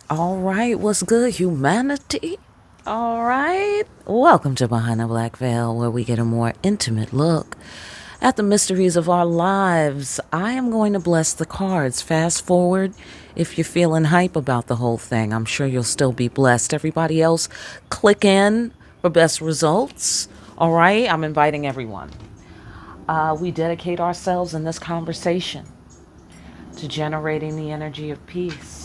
All right, what's good, humanity? All right, welcome to Behind the Black Veil, where we get a more intimate look at the mysteries of our lives. I am going to bless the cards. Fast forward if you're feeling hype about the whole thing. I'm sure you'll still be blessed. Everybody else, click in for best results. All right, I'm inviting everyone. We dedicate ourselves in this conversation to generating the energy of peace,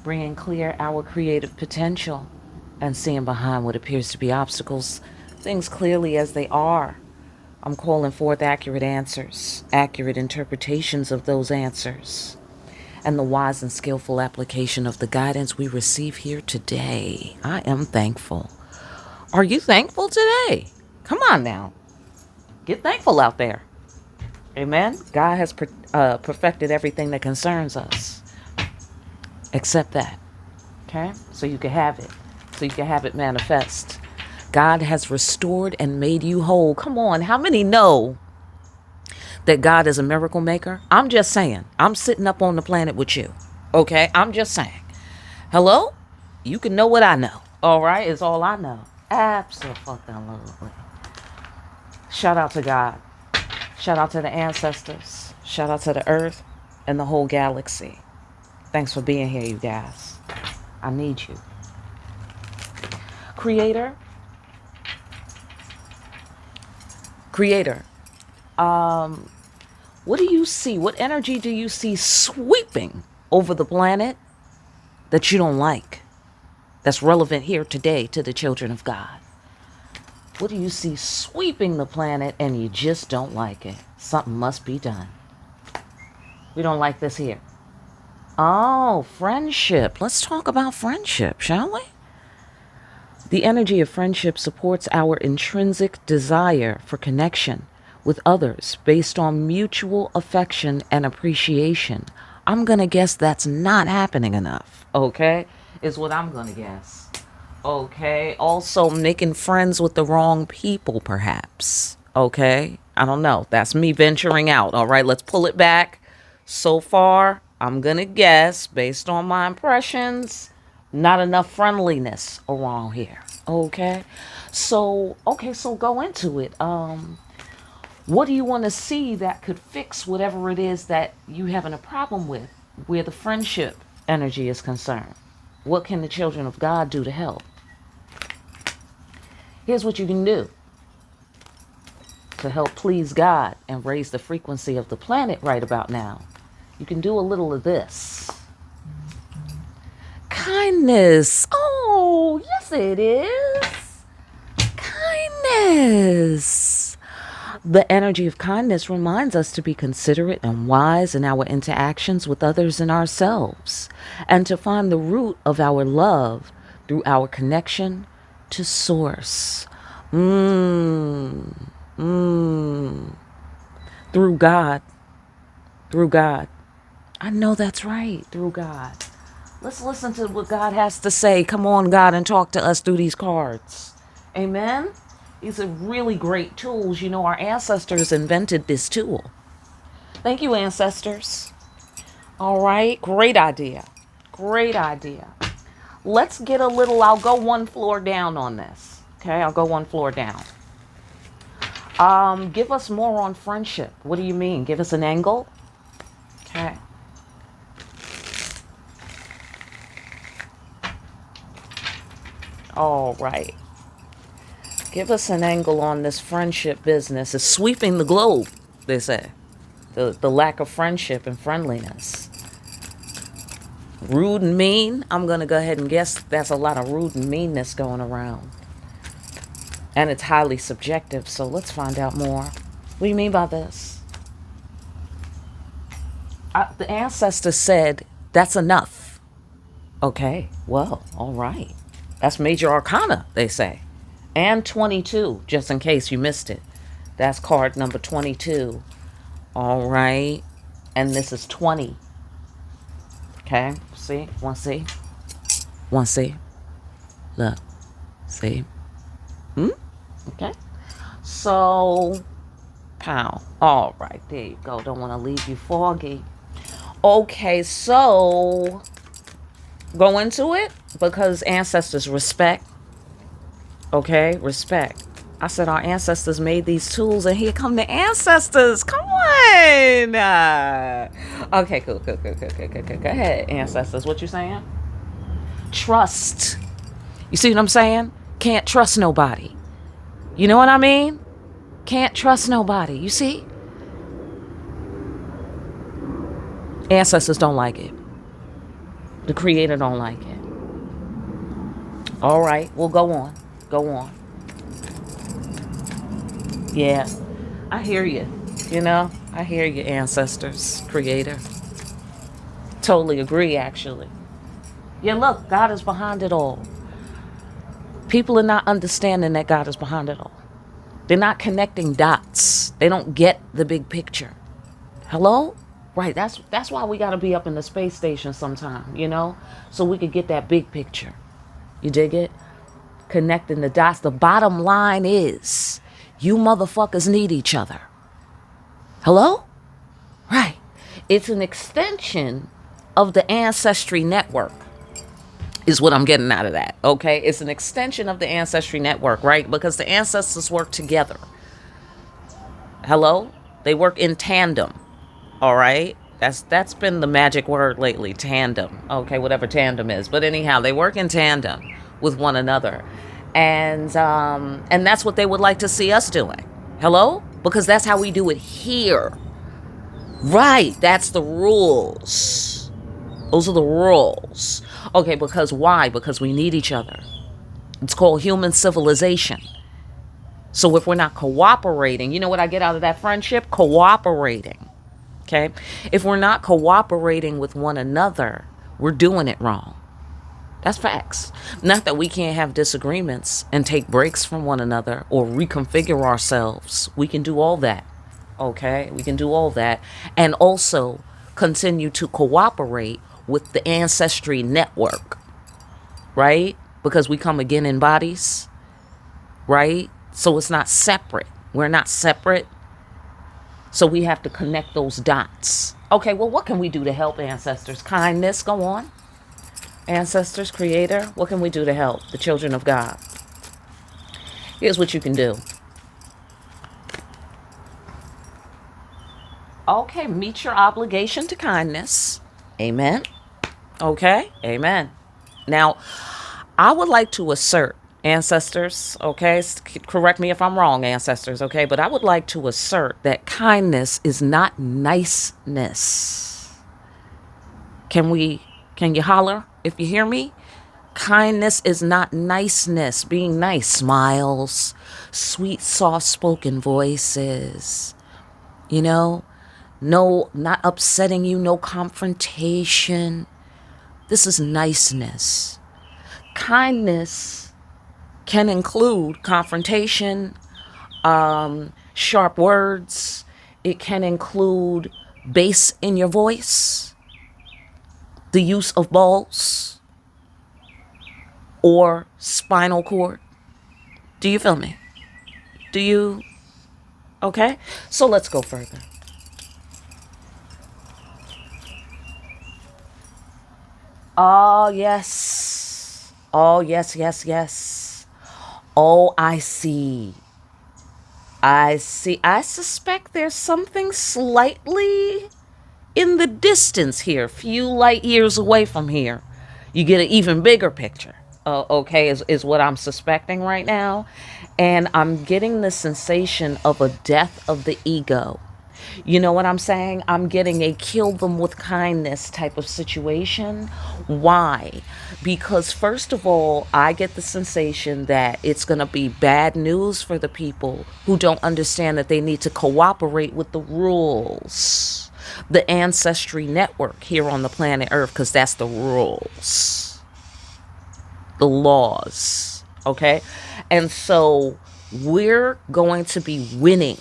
bringing clear our creative potential, and seeing behind what appears to be obstacles, things clearly as they are. I'm calling forth accurate answers, accurate interpretations of those answers, and the wise and skillful application of the guidance we receive here today. I am thankful. Are you thankful today? Come on now. Get thankful out there. Amen. God has perfected everything that concerns us. Accept that. Okay? So you can have it. So you can have it manifest. God has restored and made you whole. Come on. How many know that God is a miracle maker? I'm just saying. I'm sitting up on the planet with you. Okay? I'm just saying. Hello? You can know what I know. All right? It's all I know. Absolutely. Shout out to God. Shout out to the ancestors. Shout out to the earth and the whole galaxy. Thanks for being here, you guys. I need you. Creator, what do you see? What energy do you see sweeping over the planet that you don't like? That's relevant here today to the children of God. What do you see sweeping the planet and you just don't like it? Something must be done. We don't like this here. Oh, friendship. Let's talk about friendship, shall we? The energy of friendship supports our intrinsic desire for connection with others based on mutual affection and appreciation. I'm going to guess that's not happening enough, okay? Is what I'm going to guess. Okay. Also, making friends with the wrong people, perhaps. Okay. I don't know. That's me venturing out. All right. Let's pull it back. So far, I'm going to guess, based on my impressions, not enough friendliness around here. Okay. So go into it. What do you want to see that could fix whatever it is that you having a problem with, where the friendship energy is concerned? What can the children of God do to help? Here's what you can do to help please God and raise the frequency of the planet right about now. You can do a little of this. Kindness. Oh, yes it is. Kindness. The energy of kindness reminds us to be considerate and wise in our interactions with others and ourselves, and to find the root of our love through our connection to source. Through God. Through God. I know that's right. Through God. Let's listen to what God has to say. Come on, God, and talk to us through these cards. Amen. These are really great tools. You know, our ancestors invented this tool. Thank you, ancestors. All right. Great idea. Great idea. Let's get a little, I'll go one floor down on this. Okay, I'll go one floor down. Give us more on friendship. What do you mean? Give us an angle. Okay. All right. Give us an angle on this friendship business. It's sweeping the globe, they say. The lack of friendship and friendliness. Rude and mean. I'm going to go ahead and guess that's a lot of rude and meanness going around. And it's highly subjective, so let's find out more. What do you mean by this? The ancestor said, that's enough. Okay, well, all right. That's major arcana, they say. And 22, just in case you missed it. That's card number 22. All right. And this is 20. Okay, see? Want to see? Want to see? Look. See? Okay. So, pow. All right, there you go. Don't want to leave you foggy. Okay, so go into it because ancestors respect. Okay, respect. I said our ancestors made these tools, and here come the ancestors. Come on. Okay, cool. Go ahead, ancestors. What you saying? Trust. You see what I'm saying? Can't trust nobody. You know what I mean? Can't trust nobody. You see? Ancestors don't like it. The creator don't like it. All right, well, go on. Go on. Yeah, I hear you. You know, I hear you, ancestors, creator. Totally agree, actually. Yeah, look, God is behind it all. People are not understanding that God is behind it all. They're not connecting dots. They don't get the big picture. Hello? Right, that's why we got to be up in the space station sometime, you know, so we could get that big picture. You dig it? Connecting the dots. The bottom line is you motherfuckers need each other. Hello? Right. It's an extension of the ancestry network is what I'm getting out of that. Okay? It's an extension of the ancestry network, right? Because the ancestors work together. Hello? They work in tandem. All right? That's been the magic word lately, tandem. Okay, whatever tandem is. But anyhow, they work in tandem with one another. And that's what they would like to see us doing. Hello? Because that's how we do it here. Right, that's the rules. Those are the rules. Okay, because why? Because we need each other. It's called human civilization. So if we're not cooperating, you know what I get out of that friendship? Cooperating. Okay? If we're not cooperating with one another, we're doing it wrong. That's facts. Not that we can't have disagreements and take breaks from one another or reconfigure ourselves. We can do all that. Okay? We can do all that. And also continue to cooperate with the ancestry network. Right? Because we come again in bodies. Right? So it's not separate. We're not separate. So we have to connect those dots. Okay, well, what can we do to help, ancestors? Kindness, go on. Ancestors, creator, what can we do to help the children of God? Here's what you can do. Okay, meet your obligation to kindness. Amen. Okay, amen. Now, I would like to assert, ancestors, okay, correct me if I'm wrong, ancestors, okay, but I would like to assert that kindness is not niceness. Can you holler if you hear me? Kindness is not niceness, being nice, smiles, sweet, soft-spoken voices, you know, no, not upsetting you, no confrontation. This is niceness. Kindness can include confrontation, sharp words. It can include bass in your voice, the use of balls, or spinal cord. Do you feel me? Do you? Okay, so let's go further. Oh, yes. Oh, yes. Oh, I see. I suspect there's something slightly in the distance here, few light years away from here. You get an even bigger picture. Okay, is what I'm suspecting right now. And I'm getting the sensation of a death of the ego. You know what I'm saying? I'm getting a kill them with kindness type of situation. Why? Because first of all, I get the sensation that it's going to be bad news for the people who don't understand that they need to cooperate with the rules. The ancestry network here on the planet Earth, because that's the rules. The laws. Okay? And so we're going to be winning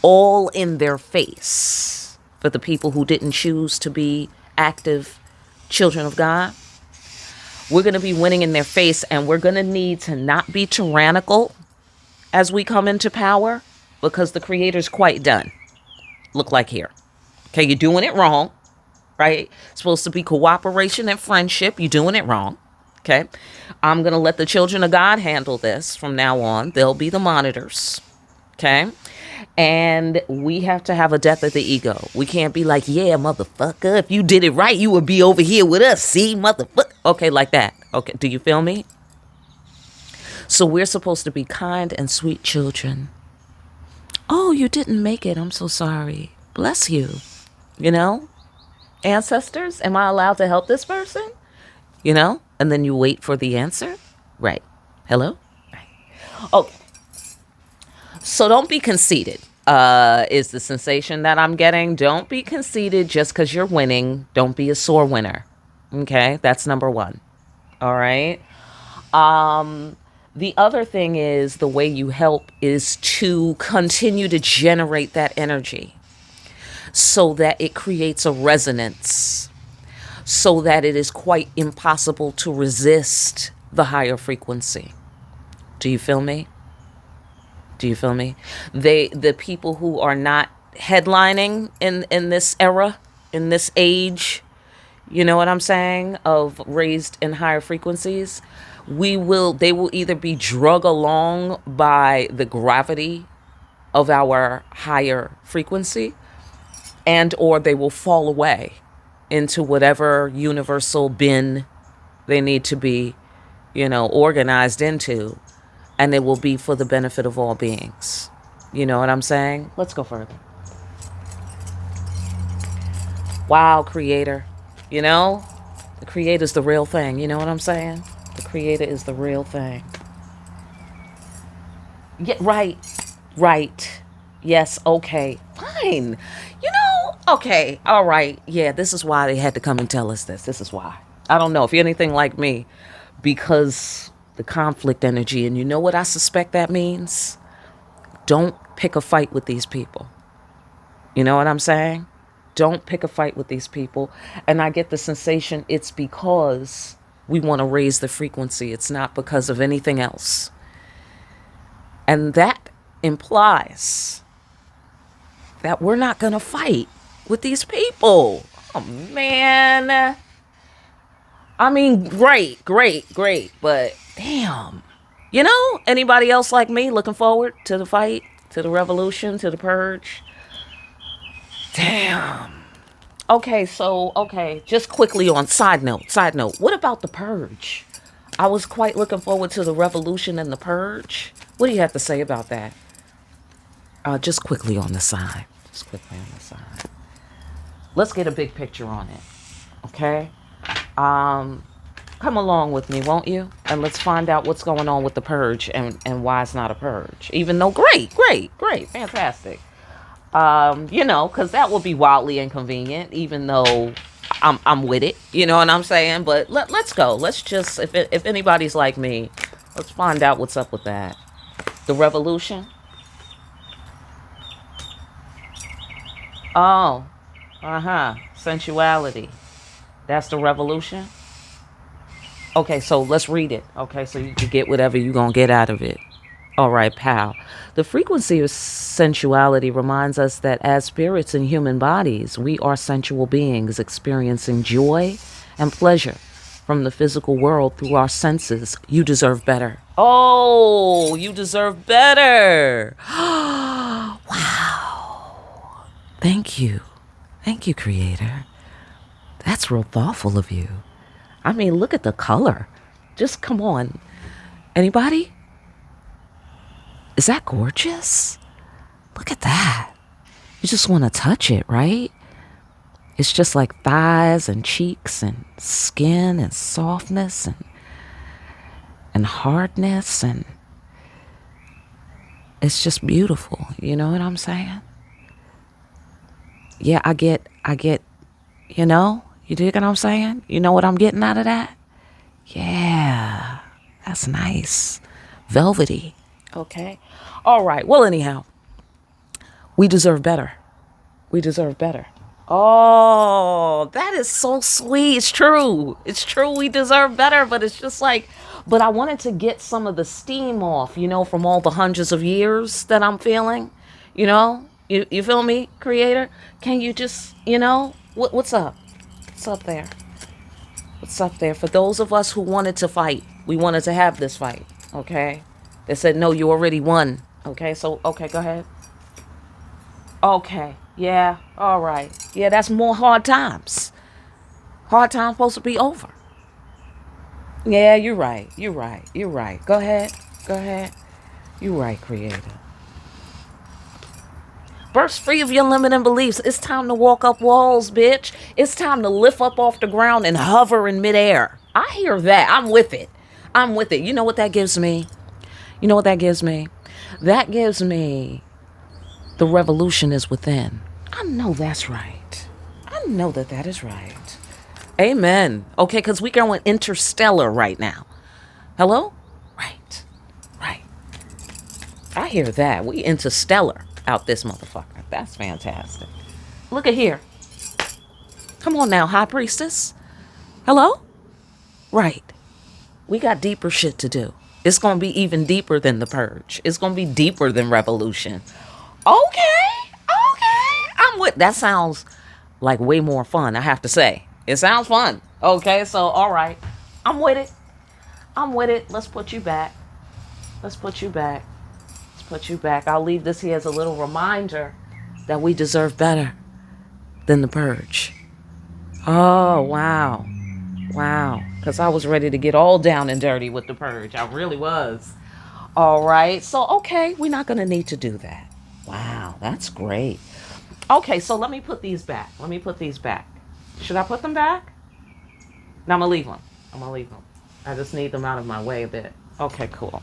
all in their face for the people who didn't choose to be active children of God. We're going to be winning in their face, and we're going to need to not be tyrannical as we come into power, because the creator's quite done. Look like here. Okay, you're doing it wrong. right? It's supposed to be cooperation and friendship. You're doing it wrong. Okay. I'm going to let the children of God handle this from now on. They'll be the monitors. Okay. And we have to have a death of the ego. We can't be like, yeah, motherfucker, if you did it right, you would be over here with us. See, motherfucker. Okay, like that. Okay. Do you feel me? So we're supposed to be kind and sweet children. Oh, you didn't make it. I'm so sorry. Bless you. You know, ancestors, am I allowed to help this person? You know, and then you wait for the answer. Right. Hello? Right. Okay. So don't be conceited, is the sensation that I'm getting. Don't be conceited just because you're winning. Don't be a sore winner. Okay. That's number one. All right. The other thing is the way you help is to continue to generate that energy so that it creates a resonance, so that it is quite impossible to resist the higher frequency. Do you feel me? Do you feel me? The people who are not headlining in this era, in this age, you know what I'm saying, of raised in higher frequencies, they will either be drug along by the gravity of our higher frequency, and or they will fall away into whatever universal bin they need to be, organized into, and it will be for the benefit of all beings. You know what I'm saying? Let's go further. Wow, creator. The creator's the real thing. You know what I'm saying? The creator is the real thing. Yeah, right. Yes, okay, fine. Okay, all right. Yeah, this is why they had to come and tell us this. This is why. I don't know if you're anything like me, because the conflict energy, and you know what I suspect that means? Don't pick a fight with these people. You know what I'm saying? Don't pick a fight with these people. And I get the sensation it's because we want to raise the frequency. It's not because of anything else. And that implies that we're not going to fight with these people. Oh, man. I mean, great. But damn. Anybody else like me looking forward to the fight, to the revolution, to the purge? Damn. Okay, just quickly on side note, what about the purge? I was quite looking forward to the revolution and the purge. What do you have to say about that? Just quickly on the side. Let's get a big picture on it. Okay? Come along with me, won't you? And let's find out what's going on with the purge and why it's not a purge. Even though great, fantastic. Because that would be wildly inconvenient, even though I'm with it. You know what I'm saying? But let's go. Let's just, if anybody's like me, let's find out what's up with that. The revolution. Oh, sensuality. That's the revolution. Okay, so let's read it. Okay, so you can get whatever you're gonna get out of it. All right, pal. The frequency of sensuality reminds us that as spirits in human bodies, we are sensual beings experiencing joy and pleasure from the physical world through our senses. You deserve better. Oh, you deserve better. Wow. Thank you, Creator. That's real thoughtful of you. I mean, look at the color. Just come on. Anybody? Is that gorgeous? Look at that. You just want to touch it, right? It's just like thighs and cheeks and skin and softness and hardness, and it's just beautiful. You know what I'm saying? Yeah, I get, you dig what I'm saying? You know what I'm getting out of that? Yeah, that's nice. Velvety. Okay. All right. Well, anyhow, we deserve better. Oh, that is so sweet. It's true. We deserve better, but it's just like, but I wanted to get some of the steam off, from all the hundreds of years that I'm feeling, you feel me, Creator? Can you just, what's up? What's up there? What's up there? For those of us who wanted to fight, we wanted to have this fight, okay? They said, no, you already won. Okay, so, okay, go ahead. Okay, yeah, all right. Yeah, that's more hard times. Hard times supposed to be over. Yeah, you're right. You're right. You're right. Go ahead. Go ahead. You're right, Creator. Burst free of your limiting beliefs. It's time to walk up walls, bitch. It's time to lift up off the ground and hover in midair. I hear that. I'm with it. I'm with it. You know what that gives me? You know what that gives me? That gives me the revolution is within. I know that's right. I know that that is right. Amen. Okay, because we're going interstellar right now. Hello? Right. Right. I hear that. We interstellar out this motherfucker. That's fantastic. Look at here. Come on now, High Priestess. Hello? Right. We got deeper shit to do. It's going to be even deeper than the purge. It's going to be deeper than revolution. Okay. I'm with... That sounds like way more fun, I have to say. It sounds fun. Okay, so, all right. I'm with it. I'm with it. Let's put you back. Let's put you back. Let's put you back. I'll leave this here as a little reminder that we deserve better than the purge. Oh, wow. Wow. Because I was ready to get all down and dirty with the purge. I really was. All right. So, okay, we're not going to need to do that. Wow, that's great. Okay, so let me put these back. Let me put these back. Should I put them back? No, I'm going to leave them. I'm going to leave them. I just need them out of my way a bit. Okay, cool.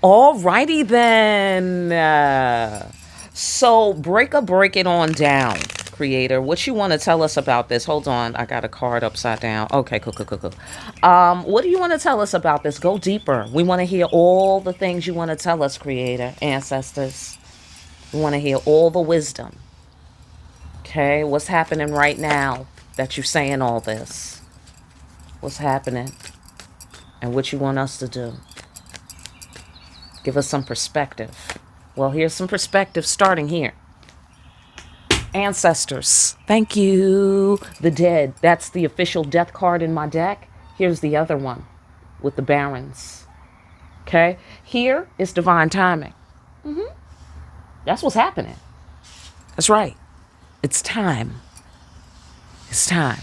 Alrighty then. So break it on down, Creator. What you want to tell us about this? Hold on. I got a card upside down. Okay, cool. What do you want to tell us about this? Go deeper. We want to hear all the things you want to tell us, Creator, ancestors. We want to hear all the wisdom. Okay, what's happening right now that you're saying all this? What's happening? And what you want us to do? Give us some perspective. Well, here's some perspective starting here. Ancestors, thank you. The dead, that's the official death card in my deck. Here's the other one with the barons. Okay, here is divine timing. That's what's happening. That's right. It's time. It's time.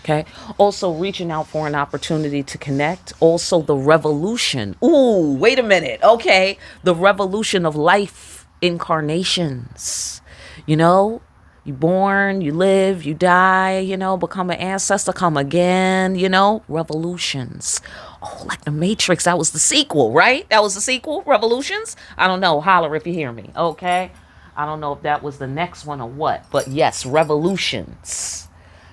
Okay. Also reaching out for an opportunity to connect. Also the revolution. Ooh, wait a minute. Okay. The revolution of life incarnations. You know, you born, you live, you die, you know, become an ancestor, come again, you know, revolutions. Oh, like the Matrix. That was the sequel, right? That was the sequel, Revolutions. I don't know. Holler if you hear me. Okay. I don't know if that was the next one or what, but yes, Revolutions.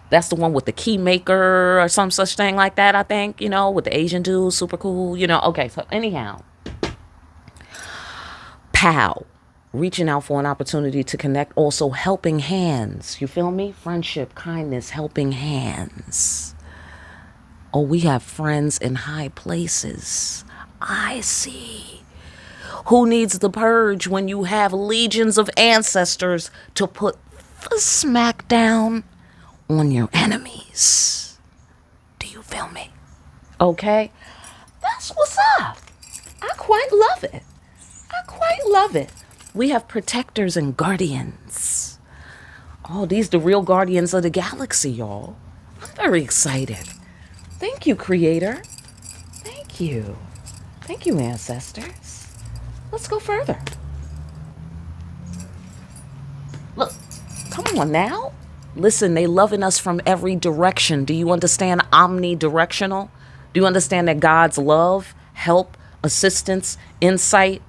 That's the one with the key maker or some such thing like that, I think, you know, with the Asian dude, super cool, you know. Okay, so anyhow, POW, reaching out for an opportunity to connect, also helping hands. You feel me? Friendship, kindness, helping hands. Oh, we have friends in high places. I see. Who needs the purge when you have legions of ancestors to put the smack down on your enemies? Do you feel me? Okay? That's what's up. I quite love it. I quite love it. We have protectors and guardians. Oh, these the real guardians of the galaxy, y'all. I'm very excited. Thank you, Creator. Thank you. Thank you, ancestors. Let's go further. Look, come on now. Listen, they loving us from every direction. Do you understand omnidirectional? Do you understand that God's love, help, assistance, insight,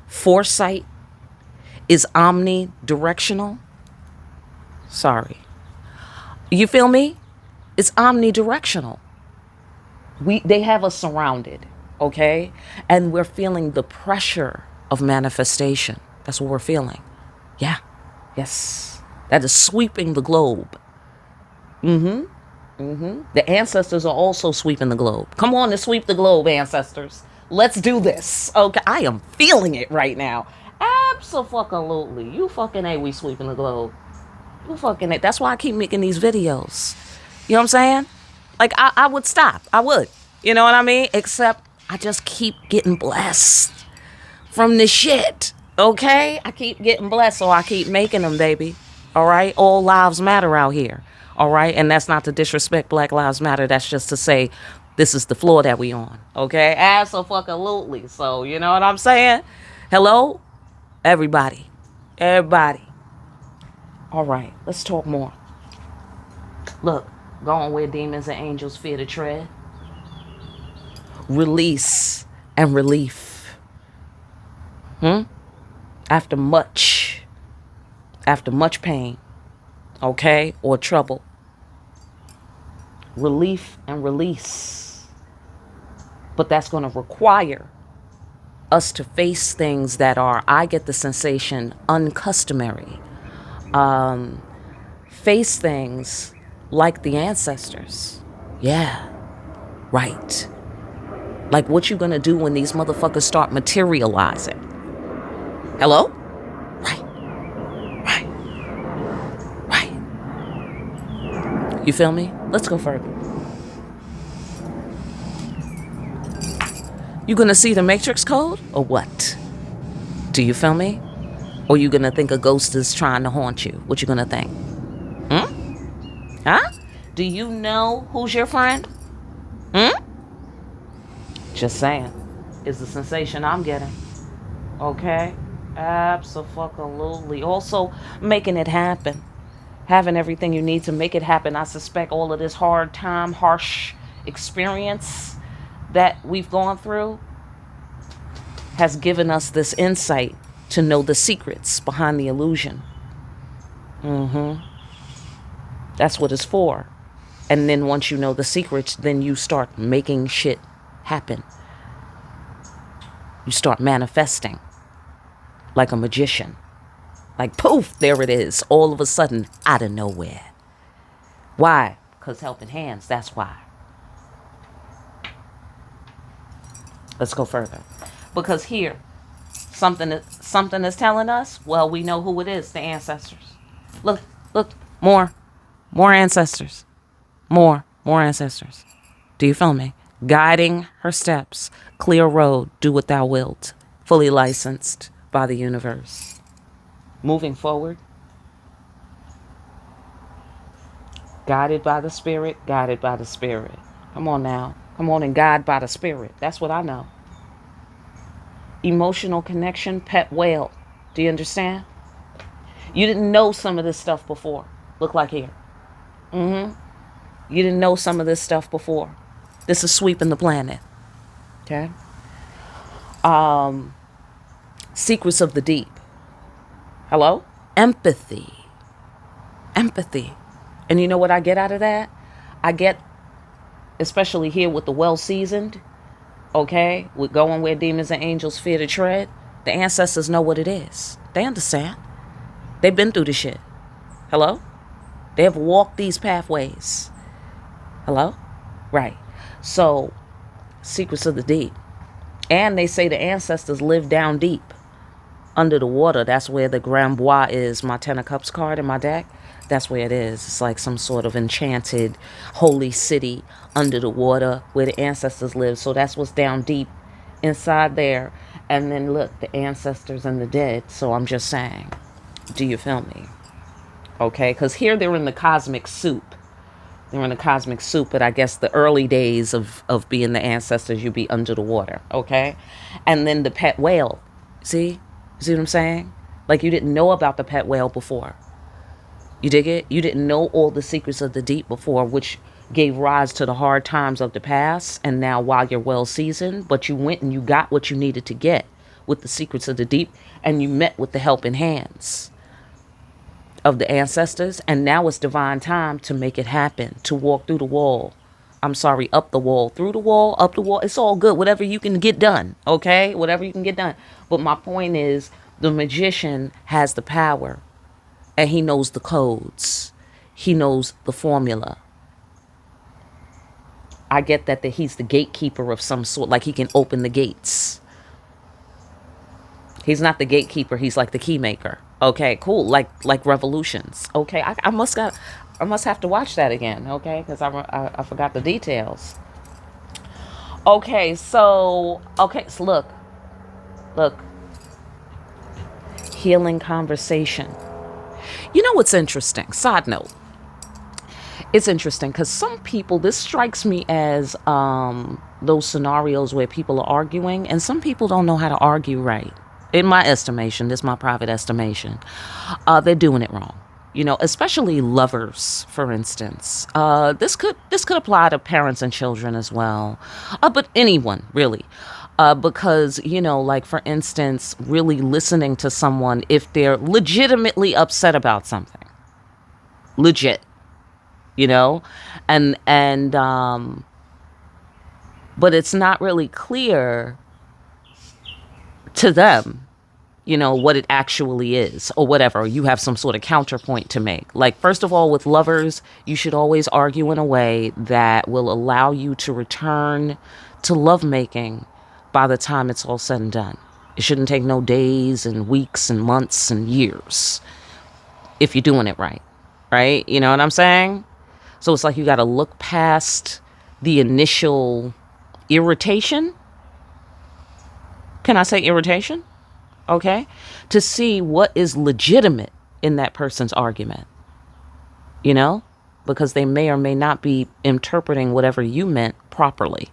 foresight is omnidirectional? Sorry. You feel me? It's omnidirectional. They have us surrounded. Okay? And we're feeling the pressure of manifestation. That's what we're feeling. Yeah. Yes. That is sweeping the globe. The ancestors are also sweeping the globe. Come on and sweep the globe, ancestors. Let's do this. Okay? I am feeling it right now. Absolutely. You fucking A, we sweeping the globe. You fucking it. That's why I keep making these videos. You know what I'm saying? Like, I would stop. I would. You know what I mean? Except I just keep getting blessed from this shit. Okay? I keep getting blessed, so I keep making them, baby. All right? All lives matter out here. All right? And that's not to disrespect Black Lives Matter. That's just to say this is the floor that we on. Okay? Absolutely. So, you know what I'm saying? Hello? Everybody. Everybody. All right. Let's talk more. Look. Going where demons and angels fear to tread. Release and relief. After much pain, okay, or trouble. Relief and release. But that's going to require us to face things that are, I get the sensation, uncustomary. Face things like the ancestors. Yeah, right. Like what you gonna do when these motherfuckers start materializing? Hello? Right. You feel me? Let's go further. You gonna see the Matrix Code or what? Do you feel me? Or you gonna think a ghost is trying to haunt you? What you gonna think? Huh? Do you know who's your friend? Just saying. Is the sensation I'm getting. Okay? Absolutely. Also, making it happen. Having everything you need to make it happen. I suspect all of this hard time, harsh experience that we've gone through has given us this insight to know the secrets behind the illusion. That's what it's for. And then once you know the secrets, then you start making shit happen. You start manifesting like a magician. Like poof, there it is. All of a sudden, out of nowhere. Why? Because helping hands, that's why. Let's go further. Because here, something is telling us, well, we know who it is, the ancestors. Look, more ancestors. More ancestors. Do you feel me? Guiding her steps, clear road, do what thou wilt, fully licensed by the universe. Moving forward, guided by the spirit, guided by the spirit. Come on now. Come on and guide by the spirit. That's what I know. Emotional connection, pet whale. Do you understand? You didn't know some of this stuff before. Look like here. You didn't know some of this stuff before. This is sweeping the planet. Okay? Secrets of the deep. Hello? Empathy. And you know what I get out of that? I get, especially here with the well-seasoned, okay, with going where demons and angels fear to tread, the ancestors know what it is. They understand. They've been through the shit. Hello? They have walked these pathways. Hello? Right. So, secrets of the deep. And they say the ancestors live down deep, under the water. That's where the Grand Bois is, my Ten of Cups card in my deck. That's where it is. It's like some sort of enchanted holy city under the water where the ancestors live. So that's what's down deep inside there. And then look, the ancestors and the dead. So I'm just saying, do you feel me? Okay, because here they're in the cosmic soup. They're in the cosmic soup, but I guess the early days of being the ancestors, you'd be under the water, okay? And then the pet whale, see? See what I'm saying? Like you didn't know about the pet whale before. You dig it? You didn't know all the secrets of the deep before, which gave rise to the hard times of the past. And now while you're well seasoned, but you went and you got what you needed to get with the secrets of the deep, and you met with the helping hands of the ancestors. And now it's divine time to make it happen, to walk through the wall. I'm sorry, up the wall, through the wall, up the wall. It's all good. Whatever you can get done. Okay. Whatever you can get done. But my point is the magician has the power and he knows the codes. He knows the formula. I get that he's the gatekeeper of some sort, like he can open the gates. He's not the gatekeeper. He's like the key maker. Okay, cool. Like revolutions. Okay, I must have to watch that again. Okay, because I forgot the details. Okay, so look, healing conversation. You know what's interesting? Side note. It's interesting because some people, this strikes me as those scenarios where people are arguing, and some people don't know how to argue right. In my estimation, this is my private estimation, they're doing it wrong. Especially lovers, for instance. This could apply to parents and children as well, but anyone really. Because like for instance, really listening to someone if they're legitimately upset about something, legit, you know and but it's not really clear to them, what it actually is or whatever. You have some sort of counterpoint to make. Like, first of all, with lovers, you should always argue in a way that will allow you to return to lovemaking by the time it's all said and done. It shouldn't take no days and weeks and months and years if you're doing it right. Right? You know what I'm saying? So it's like you got to look past the initial irritation. Can I say irritation? Okay. To see what is legitimate in that person's argument, because they may or may not be interpreting whatever you meant properly.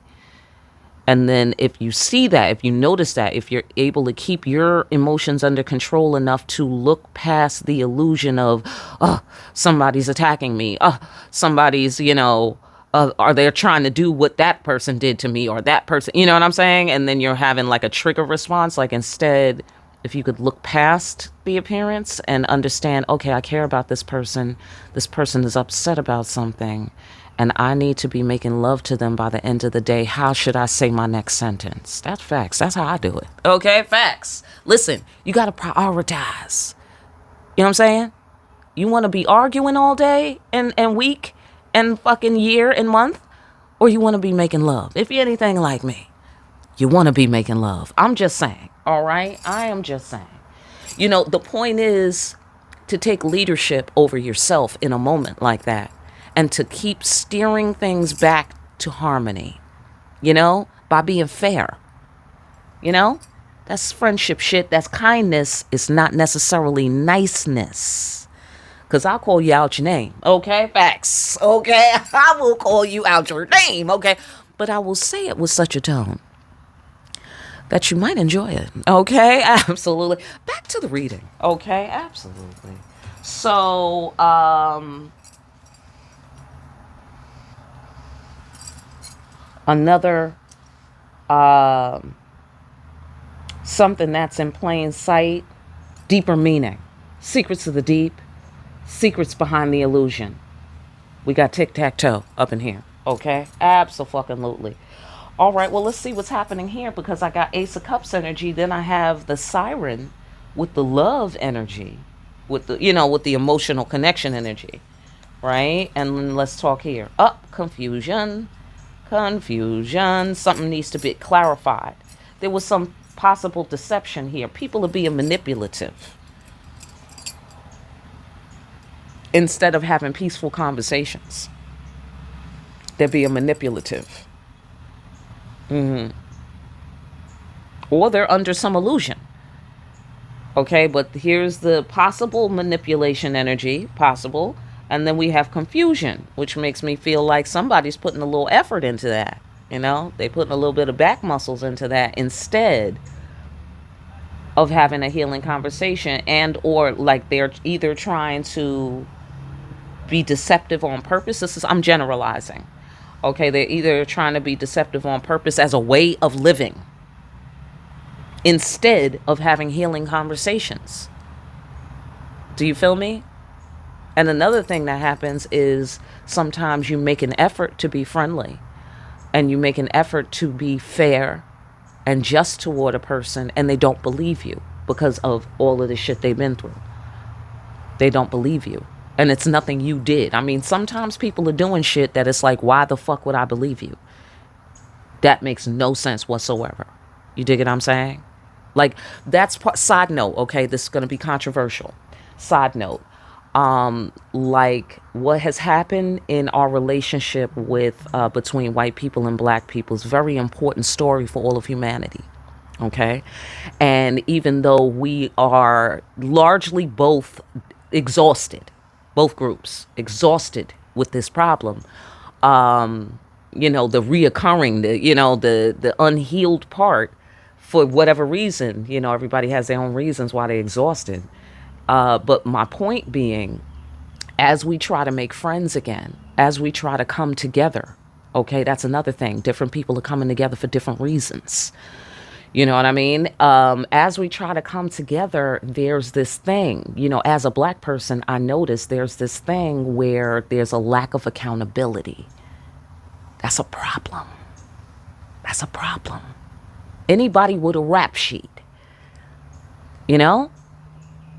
And then if you see that, if you notice that, if you're able to keep your emotions under control enough to look past the illusion of, oh, somebody's attacking me. Oh, somebody's, are they trying to do what that person did to me or that person, you know what I'm saying? And then you're having like a trigger response. Like, instead, if you could look past the appearance and understand, okay, I care about this person. This person is upset about something, and I need to be making love to them by the end of the day. How should I say my next sentence? That's facts. That's how I do it. Okay, facts. Listen, you got to prioritize. You know what I'm saying? You want to be arguing all day and week and fucking year and month? Or you want to be making love? If you're anything like me, you want to be making love. I'm just saying. All right? I am just saying. The point is to take leadership over yourself in a moment like that, and to keep steering things back to harmony, by being fair. That's friendship shit. That's kindness. It's not necessarily niceness. Because I'll call you out your name. Okay? Facts. Okay? I will call you out your name. Okay? But I will say it with such a tone that you might enjoy it. Okay? Absolutely. Back to the reading. Okay? Absolutely. So, another something that's in plain sight, deeper meaning, secrets of the deep, secrets behind the illusion. We got tic-tac-toe up in here. Okay? Absolutely. All right, well, let's see what's happening here, because I got Ace of Cups energy. Then I have the Siren with the love energy, with the emotional connection energy, right? And then let's talk here. Confusion. Something needs to be clarified. There was some possible deception here. People are being manipulative instead of having peaceful conversations. They're being manipulative. Or they're under some illusion. Okay, but here's the possible manipulation energy, possible. And then we have confusion, which makes me feel like somebody's putting a little effort into that. They putting a little bit of back muscles into that instead of having a healing conversation, and or like they're either trying to be deceptive on purpose. I'm generalizing. Okay, they're either trying to be deceptive on purpose as a way of living instead of having healing conversations. Do you feel me? And another thing that happens is sometimes you make an effort to be friendly, and you make an effort to be fair and just toward a person, and they don't believe you because of all of the shit they've been through. They don't believe you. And it's nothing you did. I mean, sometimes people are doing shit that it's like, why the fuck would I believe you? That makes no sense whatsoever. You dig what I'm saying? Like, that's side note, okay? This is going to be controversial. Side note. Like what has happened in our relationship with between white people and black people is a very important story for all of humanity. Okay. And even though we are largely both exhausted, both groups exhausted with this problem, the reoccurring, the unhealed part, for whatever reason, everybody has their own reasons why they're exhausted. But my point being, as we try to make friends again, as we try to come together, okay, that's another thing. Different people are coming together for different reasons. You know what I mean? As we try to come together, there's this thing, as a black person, I notice there's this thing where there's a lack of accountability. That's a problem. That's a problem. Anybody with a rap sheet,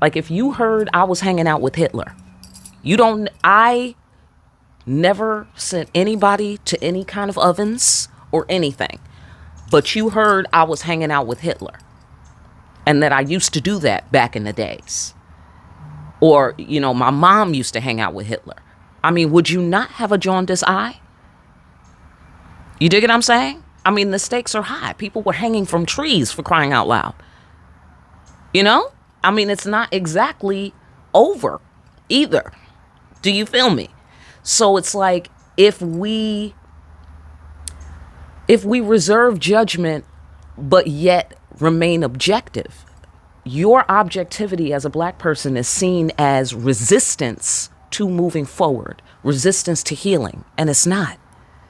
like if you heard I was hanging out with Hitler, I never sent anybody to any kind of ovens or anything. But you heard I was hanging out with Hitler and that I used to do that back in the days. Or, my mom used to hang out with Hitler. I mean, would you not have a jaundiced eye? You dig what I'm saying? I mean, the stakes are high. People were hanging from trees, for crying out loud. I mean, it's not exactly over either. Do you feel me? So it's like if we reserve judgment but yet remain objective, your objectivity as a black person is seen as resistance to moving forward, resistance to healing. And it's not.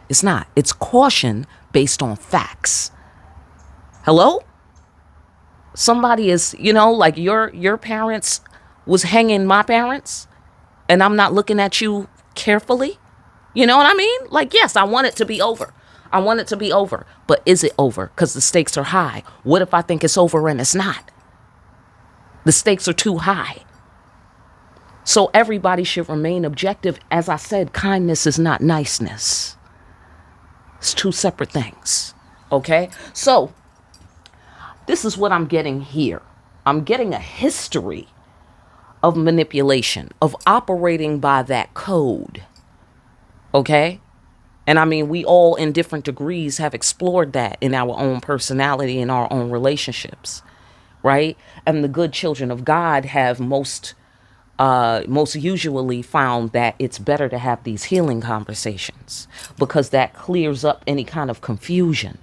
It's not. It's caution based on facts. Hello? Somebody is, like your parents was hanging my parents, and I'm not looking at you carefully. You know what I mean? Like, yes, I want it to be over. I want it to be over. But is it over? Because the stakes are high. What if I think it's over and it's not? The stakes are too high. So everybody should remain objective. As I said, kindness is not niceness. It's two separate things. Okay? So this is what I'm getting here. I'm getting a history of manipulation, of operating by that code. Okay? And I mean, we all in different degrees have explored that in our own personality, in our own relationships, right? And the good children of God have most usually found that it's better to have these healing conversations because that clears up any kind of confusion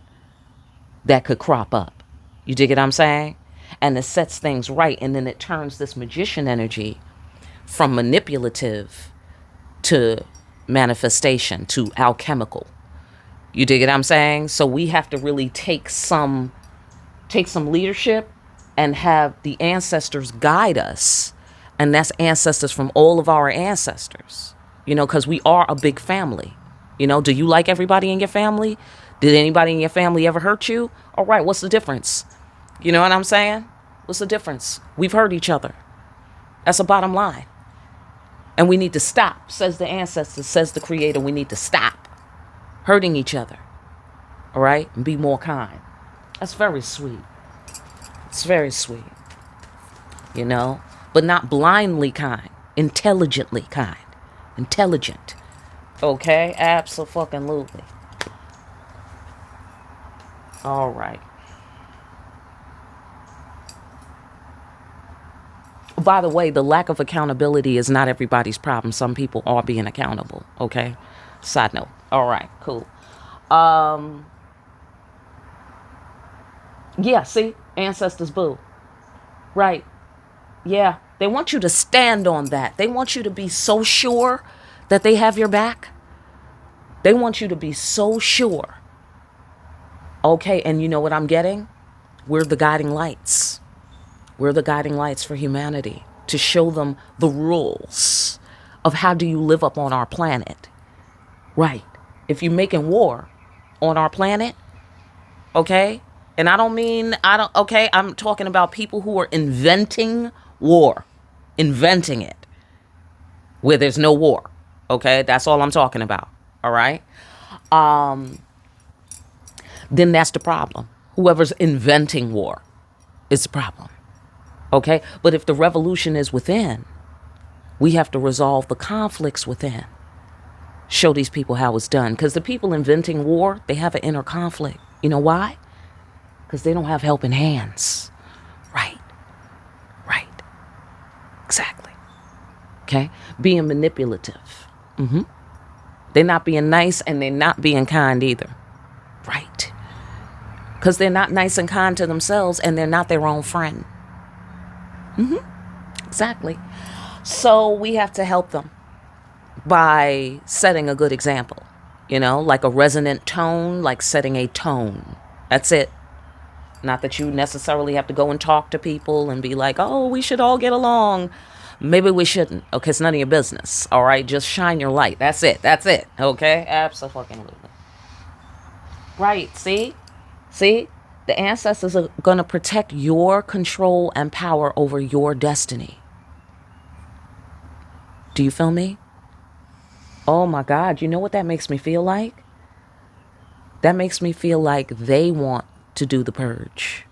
that could crop up. You dig what I'm saying? And it sets things right. And then it turns this magician energy from manipulative to manifestation, to alchemical. You dig what I'm saying? So we have to really take some leadership and have the ancestors guide us. And that's ancestors from all of our ancestors, because we are a big family. Do you like everybody in your family? Did anybody in your family ever hurt you? All right, what's the difference? You know what I'm saying? What's the difference? We've hurt each other. That's the bottom line. And we need to stop, says the ancestors, says the creator. We need to stop hurting each other. All right? And be more kind. That's very sweet. It's very sweet. But not blindly kind. Intelligently kind. Intelligent. Okay? Abso-fucking-lutely. All right. By the way, the lack of accountability is not everybody's problem. Some people are being accountable. Okay? Side note. All right. Cool. Yeah, see? Ancestors boo. Right. Yeah. They want you to stand on that. They want you to be so sure that they have your back. They want you to be so sure. Okay, and you know what I'm getting? We're the guiding lights. We're the guiding lights for humanity to show them the rules of how do you live up on our planet. Right. If you're making war on our planet, okay? And I'm talking about people who are inventing war, inventing it where there's no war. Okay? That's all I'm talking about. All right? Then that's the problem. Whoever's inventing war. It's a problem. Okay? But if the revolution is within, we have to resolve the conflicts within. Show these people how it's done. Because the people inventing war, they have an inner conflict. You know why? Because they don't have helping hands. Right. Right. Exactly. Okay? Being manipulative. They're not being nice and they're not being kind either. Right. Because they're not nice and kind to themselves and they're not their own friend. Exactly. So we have to help them by setting a good example, like a resonant tone, like setting a tone. That's it. Not that you necessarily have to go and talk to people and be like, oh, we should all get along. Maybe we shouldn't. Okay, it's none of your business. All right, just shine your light. That's it. That's it. Okay, absolutely. Right, see? The ancestors are going to protect your control and power over your destiny. Do you feel me? Oh my God, you know what that makes me feel like? That makes me feel like they want to do the purge.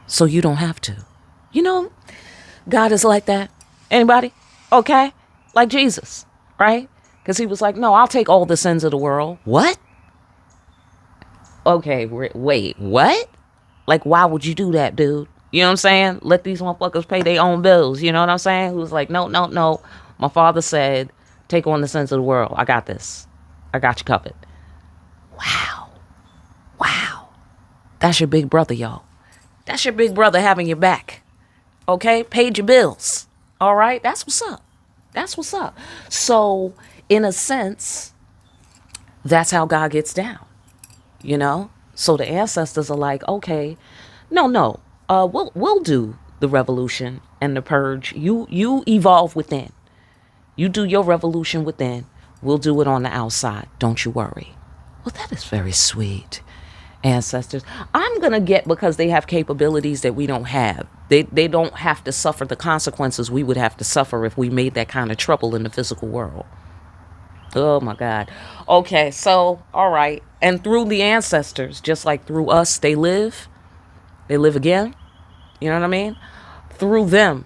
So you don't have to. God is like that. Anybody? Okay? Like Jesus, right? Because he was like, no, I'll take all the sins of the world. What? Okay, wait, what? Like, why would you do that, dude? You know what I'm saying? Let these motherfuckers pay their own bills. You know what I'm saying? Who's like, no. My father said, take on the sins of the world. I got this. I got you covered. Wow. That's your big brother, y'all. That's your big brother having your back. Okay? Paid your bills. All right? That's what's up. So, in a sense, that's how God gets down. So the ancestors are like, okay, no, we'll do the revolution and the purge. You evolve within. You do your revolution within. We'll do it on the outside. Don't you worry. Well, that is very sweet, ancestors. I'm going to get, because they have capabilities that we don't have. They don't have to suffer the consequences we would have to suffer if we made that kind of trouble in the physical world. Oh my God. Okay, so, all right. And through the ancestors, just like through us, they live again. You know what I mean? Through them,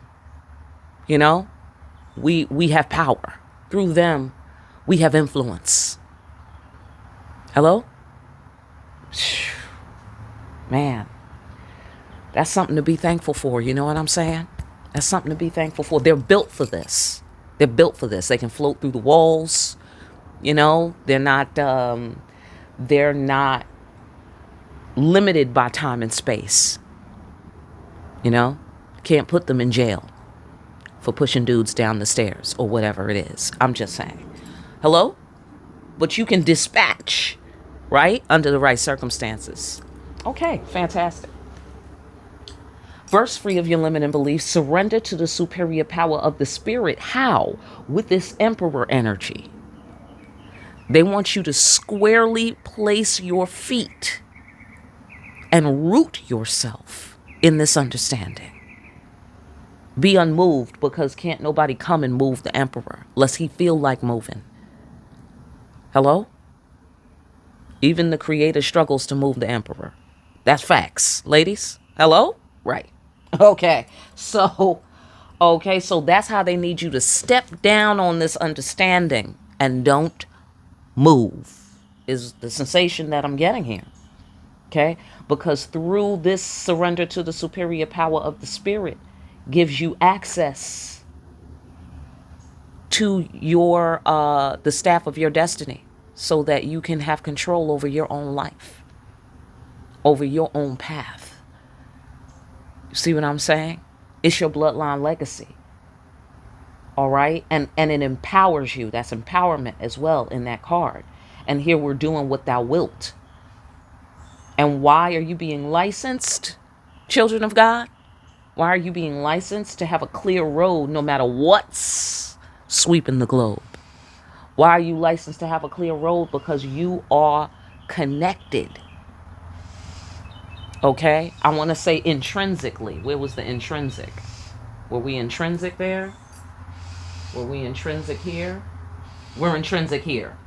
we have power. Through them, we have influence. Hello? Man, that's something to be thankful for. You know what I'm saying? That's something to be thankful for. They're built for this. They can float through the walls. They're not limited by time and space. Can't put them in jail for pushing dudes down the stairs or whatever it is. I'm just saying. Hello? But you can dispatch, right? Under the right circumstances. Okay, fantastic. Burst free of your limiting beliefs. Surrender to the superior power of the spirit. How? With this emperor energy. They want you to squarely place your feet and root yourself in this understanding. Be unmoved, because can't nobody come and move the emperor lest he feel like moving. Hello? Even the creator struggles to move the emperor. That's facts, ladies. Hello? Right. Okay. So that's how they need you to step down on this understanding and don't move, is the sensation that I'm getting here. Okay? Because through this surrender to the superior power of the spirit gives you access to your the staff of your destiny, so that you can have control over your own life, over your own path. You see what I'm saying? It's your bloodline legacy. All right? And it empowers you. That's empowerment as well in that card. And here we're doing what thou wilt. And why are you being licensed, children of God? Why are you being licensed? To have a clear road no matter what's sweeping the globe. Why are you licensed to have a clear road? Because you are connected. Okay? I want to say intrinsically. Where was the intrinsic? Were we intrinsic there? Were we intrinsic here? We're intrinsic here.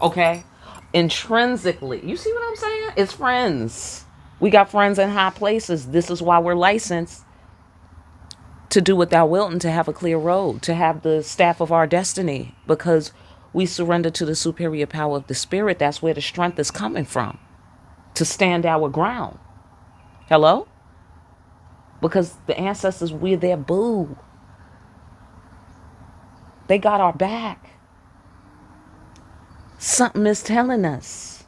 Okay? Intrinsically. You see what I'm saying? It's friends. We got friends in high places. This is why we're licensed to do what thou wilt and to have a clear road, to have the staff of our destiny, because we surrender to the superior power of the spirit. That's where the strength is coming from, to stand our ground. Hello? Because the ancestors, we're their boo. They got our back. Something is telling us.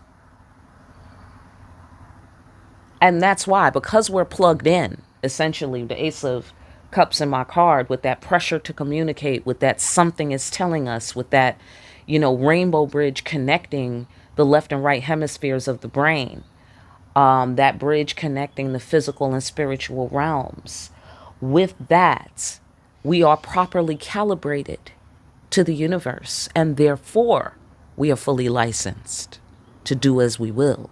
And that's why, because we're plugged in, essentially, the Ace of Cups in my card, with that pressure to communicate, with that something is telling us, with that, rainbow bridge connecting the left and right hemispheres of the brain, that bridge connecting the physical and spiritual realms. With that, we are properly calibrated to the universe, and therefore we are fully licensed to do as we will,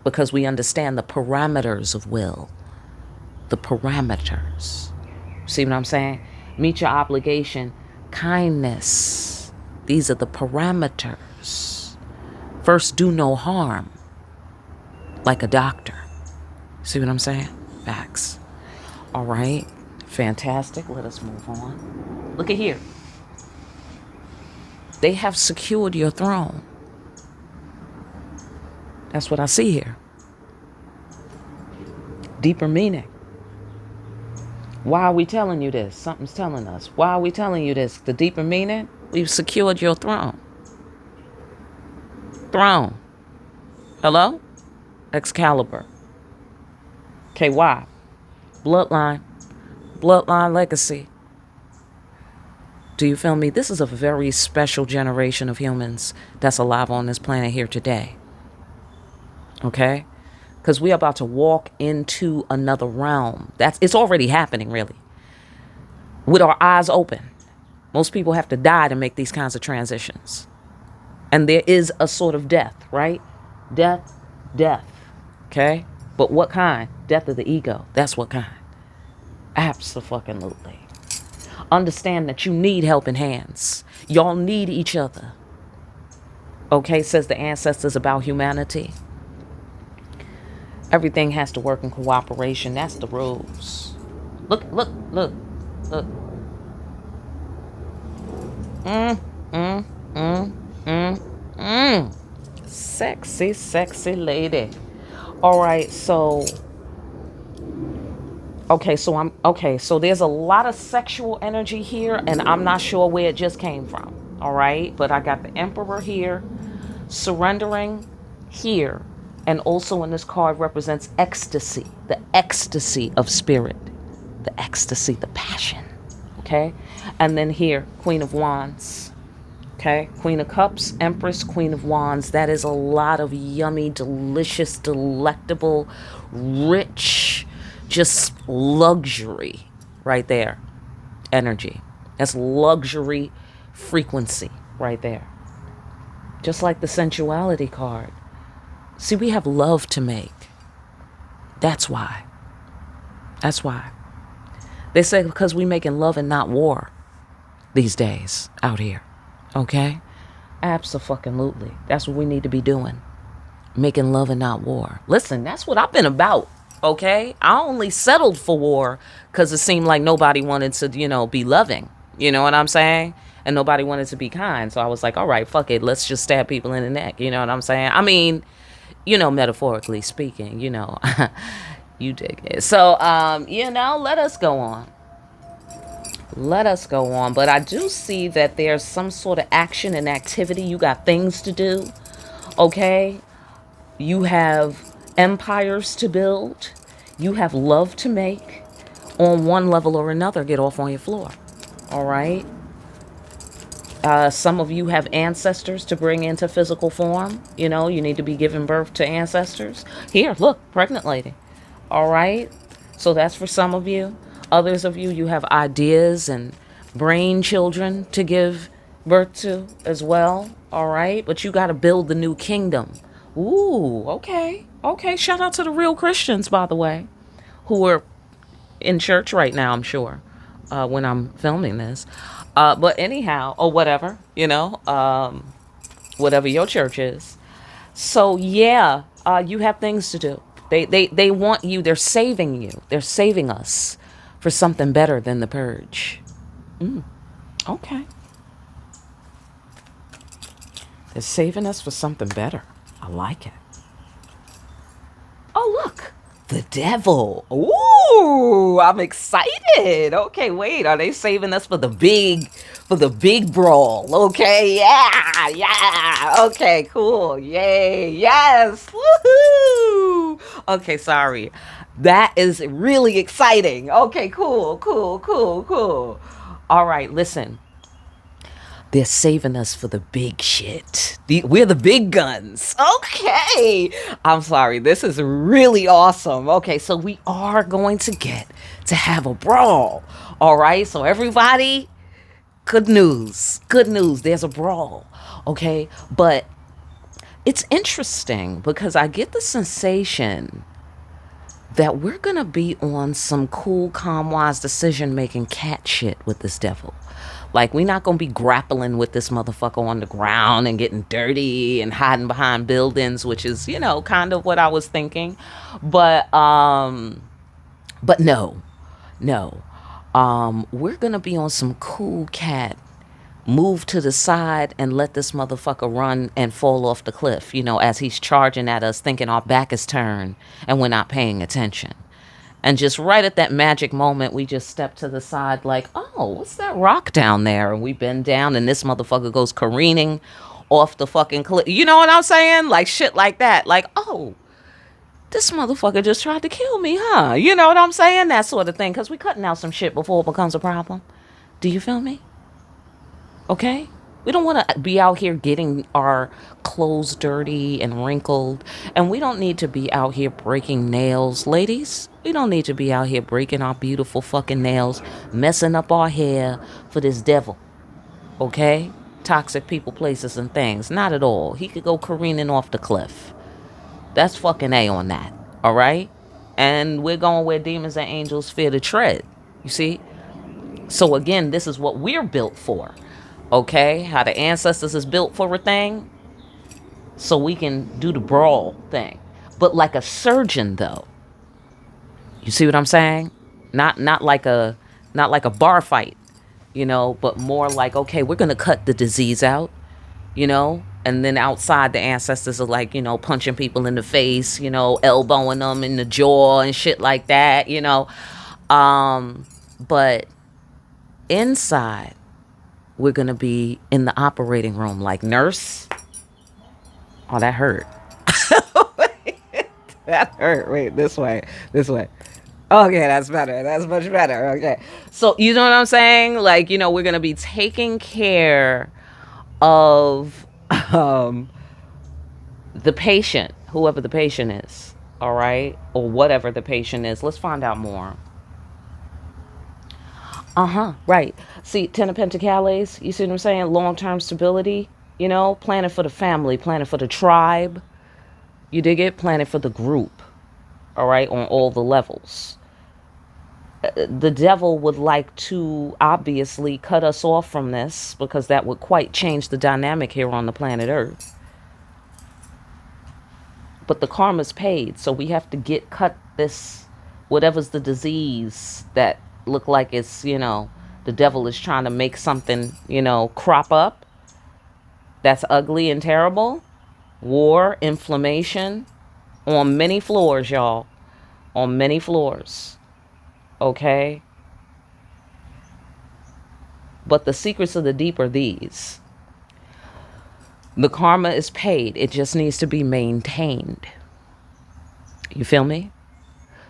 because we understand the parameters of will. The parameters. See what I'm saying? Meet your obligation. Kindness. These are the parameters. First, do no harm. Like a doctor. See what I'm saying? Facts. All right. Fantastic. Let us move on. Look at here. They have secured your throne. That's what I see here. Deeper meaning. Why are we telling you this? Something's telling us. Why are we telling you this? The deeper meaning? We've secured your throne. Throne. Hello? Excalibur. KY. Bloodline. Bloodline legacy. Do you feel me? This is a very special generation of humans that's alive on this planet here today. Okay? Because we're about to walk into another realm. It's already happening, really. With our eyes open. Most people have to die to make these kinds of transitions. And there is a sort of death, right? Death. Okay? But what kind? Death of the ego. That's what kind. Abso-fucking-lutely. Understand that you need helping hands. Y'all need each other. Okay, says the ancestors about humanity. Everything has to work in cooperation. That's the rules. Look. Sexy lady. All right, so so there's a lot of sexual energy here, and I'm not sure where it just came from. All right, but I got the Emperor here, surrendering here. And also in this card represents ecstasy, the ecstasy of spirit, the ecstasy, the passion, okay? And then here, Queen of Wands, okay? Queen of Cups, Empress, Queen of Wands. That is a lot of yummy, delicious, delectable, rich, just luxury right there, energy. That's luxury frequency right there. Just like the sensuality card. See, we have love to make. That's why. They say because we making love and not war these days out here. Okay? Abso-fucking-lutely. That's what we need to be doing. Making love and not war. Listen, that's what I've been about. Okay? I only settled for war because it seemed like nobody wanted to, be loving. You know what I'm saying? And nobody wanted to be kind. So I was like, all right, fuck it. Let's just stab people in the neck. You know what I'm saying? I mean, metaphorically speaking, you dig it. So, let us go on. But I do see that there's some sort of action and activity. You got things to do. Okay? You have empires to build. You have love to make. On one level or another, get off on your floor. All right? Some of you have ancestors to bring into physical form. You need to be giving birth to ancestors. Here, look, pregnant lady. All right. So that's for some of you. Others of you have ideas and brain children to give birth to as well. All right. But you got to build the new kingdom. Ooh, okay. Okay. Shout out to the real Christians, by the way, who are in church right now, I'm sure, when I'm filming this. But anyhow, or whatever, whatever your church is. So, yeah, You have things to do. They want you. They're saving you. They're saving us for something better than the purge. Okay. They're saving us for something better. I like it. Oh, look. The devil. Ooh, I'm excited. Okay, wait. Are they saving us for the big brawl? Okay, yeah, yeah. Okay, cool. Yay, yes. Woohoo. Okay, sorry. That is really exciting. Okay, cool, cool, cool, cool. All right, listen. They're saving us for the big shit. We're the big guns. Okay. I'm sorry. This is really awesome. Okay, so we are going to get to have a brawl. All right. So everybody, good news. Good news. There's a brawl. Okay. But it's interesting because I get the sensation that we're going to be on some cool, calm, wise decision making cat shit with this devil. Like, we're not going to be grappling with this motherfucker on the ground and getting dirty and hiding behind buildings, which is, kind of what I was thinking. But no, no. We're going to be on some cool cat, move to the side and let this motherfucker run and fall off the cliff, as he's charging at us, thinking our back is turned and we're not paying attention. And just right at that magic moment, we just step to the side like, oh, what's that rock down there? And we bend down and this motherfucker goes careening off the fucking cliff. You know what I'm saying? Like shit like that. Like, oh, this motherfucker just tried to kill me, huh? You know what I'm saying? That sort of thing. Because we cutting out some shit before it becomes a problem. Do you feel me? Okay? We don't want to be out here getting our clothes dirty and wrinkled. And we don't need to be out here breaking nails. Ladies, we don't need to be out here breaking our beautiful fucking nails, messing up our hair for this devil. Okay? Toxic people, places, and things. Not at all. He could go careening off the cliff. That's fucking A on that. All right? And we're going where demons and angels fear to tread. You see? So again, this is what we're built for. Okay, how the ancestors is built for a thing, so we can do the brawl thing, but like a surgeon though. You see what I'm saying? Not like a bar fight, but more like, okay, we're gonna cut the disease out, and then outside the ancestors are like, punching people in the face, elbowing them in the jaw and shit like that, but inside, we're going to be in the operating room like nurse. Oh, that hurt. That hurt. Wait, this way. Okay, that's better. That's much better. Okay. So, you know what I'm saying? Like, we're going to be taking care of the patient, whoever the patient is. All right? Or whatever the patient is. Let's find out more. Right. See, Ten of Pentacles, you see what I'm saying? Long-term stability, planning for the family, planning for the tribe. You dig it? Planning for the group. All right? On all the levels. The devil would like to obviously cut us off from this because that would quite change the dynamic here on the planet Earth. But the karma's paid, so we have to cut this, whatever's the disease that look like it's, the devil is trying to make something, crop up that's ugly and terrible. War, inflammation on many floors, y'all. On many floors. Okay? But the secrets of the deep are these. The karma is paid. It just needs to be maintained. You feel me?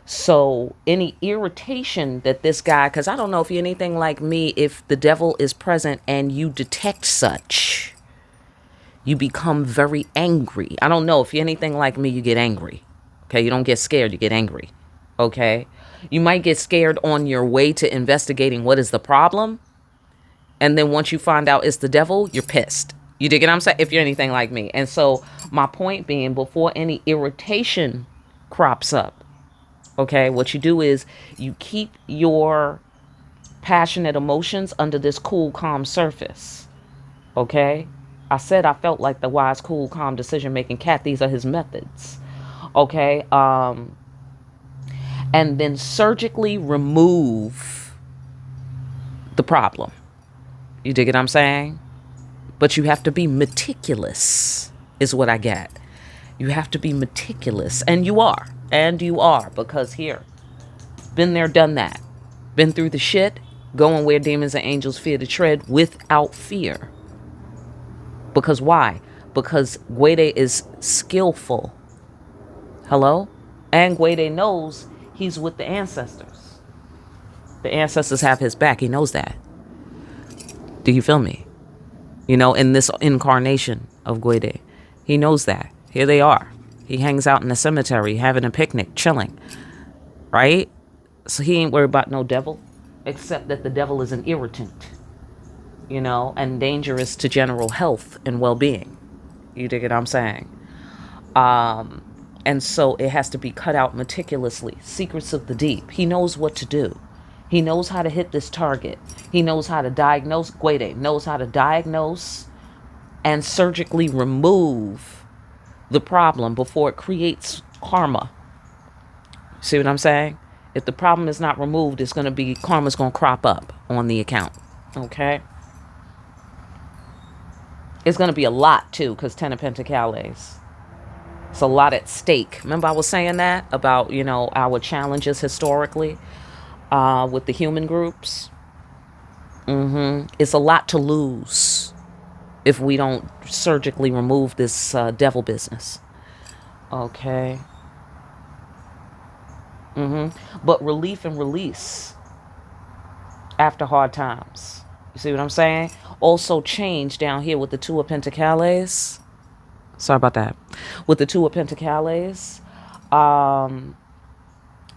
So any irritation that this guy, because I don't know if you're anything like me, if the devil is present and you detect such, you become very angry. I don't know if you're anything like me, you get angry. Okay, you don't get scared, you get angry. Okay, you might get scared on your way to investigating what is the problem. And then once you find out it's the devil, you're pissed. You dig what I'm saying? If you're anything like me. And so my point being, before any irritation crops up, okay, what you do is you keep your passionate emotions under this cool, calm surface. Okay? I said I felt like the wise, cool, calm decision-making cat. These are his methods. Okay. And then surgically remove the problem. You dig what I'm saying? But you have to be meticulous, is what I get. You have to be meticulous. And you are. And you are. Because here, been there, done that. Been through the shit. Going where demons and angels fear to tread without fear. Because why? Because Guede is skillful. Hello? And Guede knows he's with the ancestors. The ancestors have his back. He knows that. Do you feel me? You know, in this incarnation of Guede. He knows that. Here they are. He hangs out in the cemetery having a picnic, chilling. Right? So he ain't worried about no devil. Except that the devil is an irritant. You know, and dangerous to general health and well-being. You dig what I'm saying? And so it has to be cut out meticulously. Secrets of the deep. He knows what to do. He knows how to hit this target. He knows how to diagnose. Guede knows how to diagnose and surgically remove the problem before it creates karma. See what I'm saying? If the problem is not removed, it's going to be, karma's going to crop up on the account. Okay? It's going to be a lot too, because 10 of Pentacles. It's a lot at stake. Remember I was saying that about, you know, our challenges historically with the human groups? It's a lot to lose if we don't surgically remove this devil business. Okay. But relief and release after hard times. You see what I'm saying? Also change down here with the Two of Pentacles. Sorry about that. With the Two of Pentacles,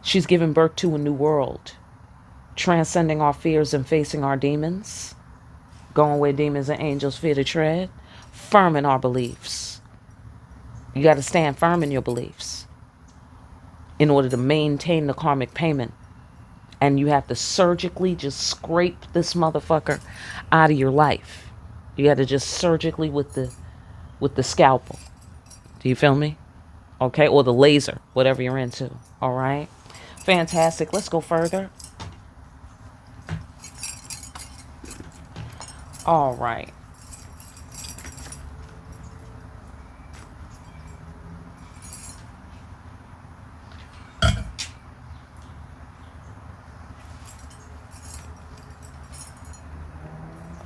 she's giving birth to a new world. Transcending our fears and facing our demons. Going where demons and angels fear to tread. Firm in our beliefs. You got to stand firm in your beliefs in order to maintain the karmic payment. And you have to surgically just scrape this motherfucker out of your life. You got to just surgically with the scalpel. Do you feel me? Okay, or the laser, whatever you're into. All right. Fantastic. Let's go further. All right.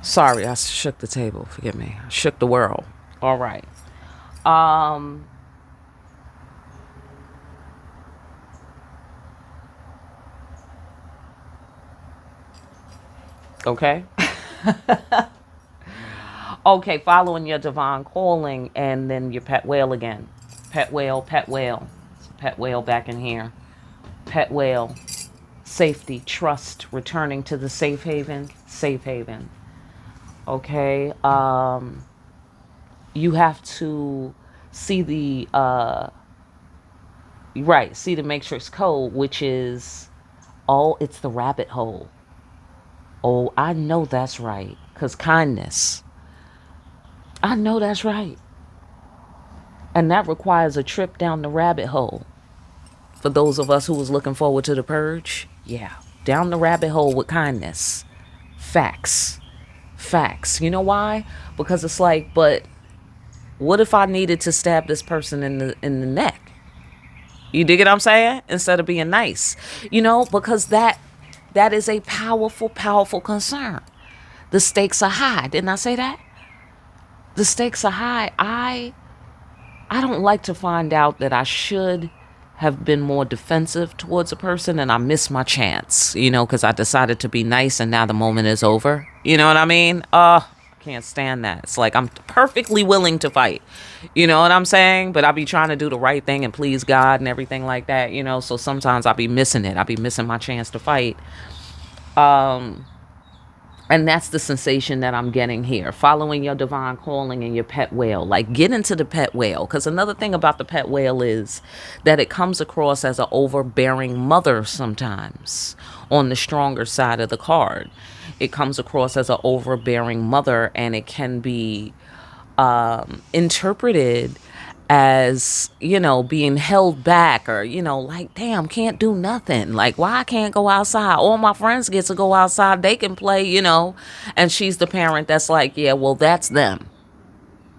Sorry, I shook the table. Forgive me. I shook the world. All right. Okay. Okay, following your divine calling and then your pet whale again. Pet whale, pet whale. It's a pet whale back in here. Pet whale. Safety, trust, returning to the safe haven. Safe haven. Okay. You have to see the see the matrix code, which is, oh, it's the rabbit hole. Oh, I know that's right. Because kindness. I know that's right. And that requires a trip down the rabbit hole. For those of us who was looking forward to the purge. Yeah. Down the rabbit hole with kindness. Facts. Facts. You know why? Because it's like, but what if I needed to stab this person in the neck? You dig what I'm saying? Instead of being nice. You know, because that is a powerful, powerful concern. The stakes are high. Didn't I say that? The stakes are high. I don't like to find out that I should have been more defensive towards a person and I missed my chance, you know, because I decided to be nice and now the moment is over. You know what I mean? I can't stand that. It's like I'm perfectly willing to fight. You know what I'm saying? But I be trying to do the right thing and please God and everything like that, you know. So sometimes I be missing it. I be missing my chance to fight. And that's the sensation that I'm getting here. Following your divine calling and your pet whale. Like, get into the pet whale. Because another thing about the pet whale is that it comes across as an overbearing mother sometimes on the stronger side of the card. It comes across as an overbearing mother, and it can be interpreted as, being held back, or, like, damn, can't do nothing. Like, why I can't go outside? All my friends get to go outside. They can play, and she's the parent that's like, yeah, well, that's them.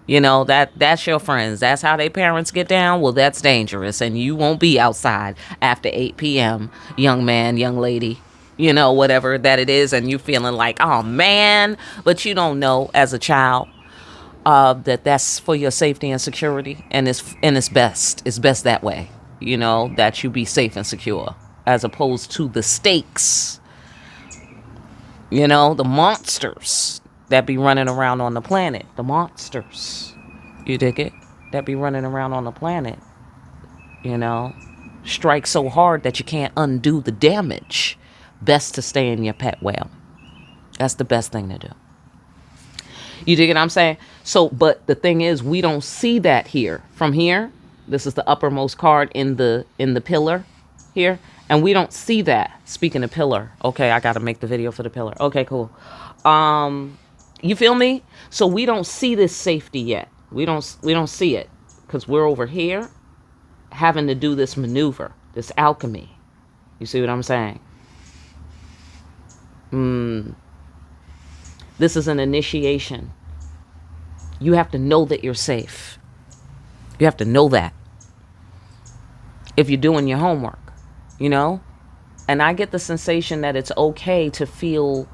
That's your friends. That's how they parents get down. Well, that's dangerous. And you won't be outside after 8 p.m., young man, young lady, whatever that it is. And you feeling like, oh, man. But you don't know as a child that's for your safety and security. And it's best. It's best that way, that you be safe and secure, as opposed to the stakes, the monsters that be running around on the planet. The monsters, you dig it? That be running around on the planet, strike so hard that you can't undo the damage. Best to stay in your pet whale. That's the best thing to do. You dig what I'm saying? So, but the thing is, we don't see that here. From here, this is the uppermost card in the pillar here, and we don't see that. Speaking of pillar, okay, I got to make the video for the pillar. Okay, cool. You feel me? So we don't see this safety yet. We don't see it, because we're over here having to do this maneuver, this alchemy. You see what I'm saying? This is an initiation. You have to know that you're safe. You have to know that. If you're doing your homework, And I get the sensation that it's okay to feel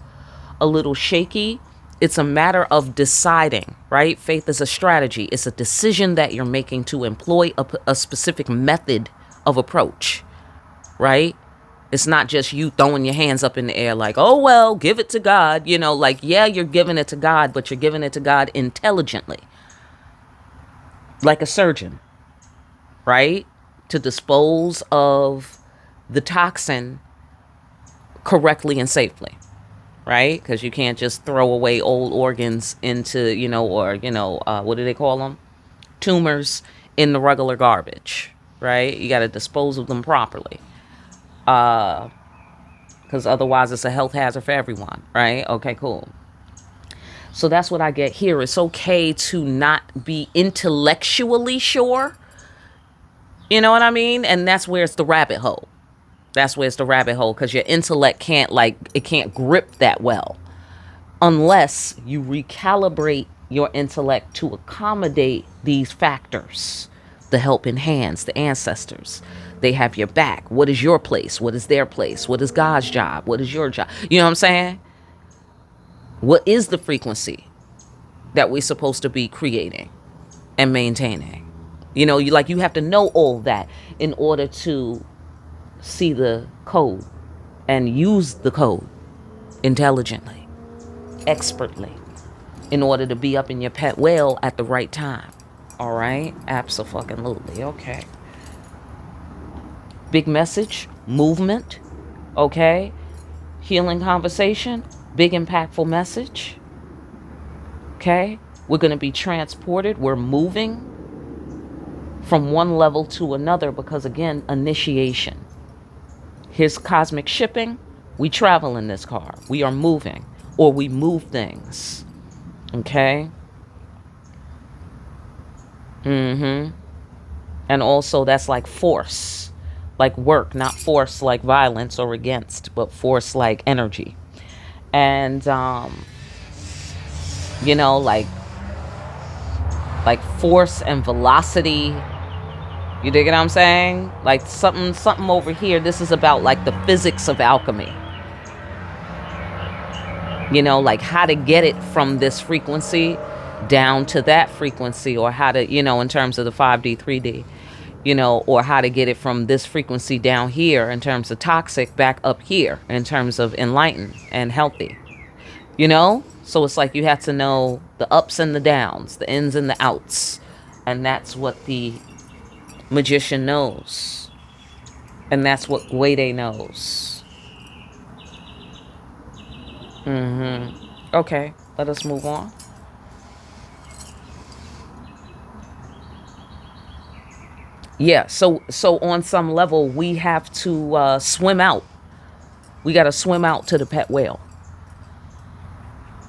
a little shaky. It's a matter of deciding, right? Faith is a strategy. It's a decision that you're making to employ a specific method of approach, right? It's not just you throwing your hands up in the air like, oh, well, give it to God. Like, yeah, you're giving it to God, but you're giving it to God intelligently. Like a surgeon, right? To dispose of the toxin correctly and safely, right? Because you can't just throw away old organs into, what do they call them? Tumors in the regular garbage, right? You got to dispose of them properly. Because otherwise it's a health hazard for everyone, right? Okay, cool. So that's what I get here. It's okay to not be intellectually sure. You know what I mean? And that's where it's the rabbit hole. That's where it's the rabbit hole, because your intellect can't grip that well unless you recalibrate your intellect to accommodate these factors. The helping hands, the ancestors. They have your back. What is your place? What is their place? What is God's job? What is your job? You know what I'm saying? What is the frequency that we're supposed to be creating and maintaining? You have to know all that in order to see the code and use the code intelligently, expertly, in order to be up in your pet whale at the right time. All right? Abso-fucking-lutely. Okay. Big message, movement, okay? Healing conversation, big impactful message, okay? We're going to be transported. We're moving from one level to another because, again, initiation. Here's cosmic shipping. We travel in this car. We are moving, or we move things, okay? And also that's like force. Like work, not force like violence or against, but force like energy. And, like force and velocity. You dig what I'm saying? Like something over here. This is about like the physics of alchemy. Like how to get it from this frequency down to that frequency, or how to, in terms of the 5D, 3D. Or how to get it from this frequency down here in terms of toxic back up here in terms of enlightened and healthy. So it's like you have to know the ups and the downs, the ins and the outs. And that's what the magician knows. And that's what Gwede knows. Okay, let us move on. Yeah, so on some level, we have to swim out. We got to swim out to the pet whale.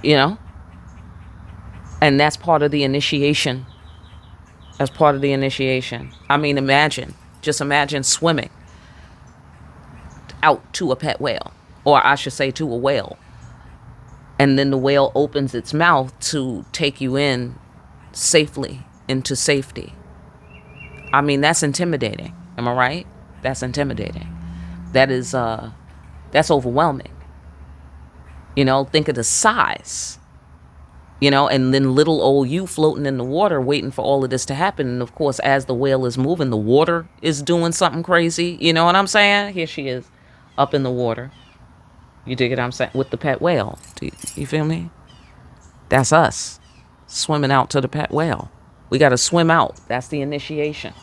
And that's part of the initiation as part of the initiation. I mean, just imagine swimming out to a pet whale, or I should say to a whale. And then the whale opens its mouth to take you in safely into safety. I mean, that's intimidating. Am I right? That's intimidating. That's overwhelming. Think of the size. And then little old you floating in the water waiting for all of this to happen. And of course, as the whale is moving, the water is doing something crazy. You know what I'm saying? Here she is up in the water. You dig what I'm saying? With the pet whale. You feel me? That's us swimming out to the pet whale. We got to swim out. That's the initiation.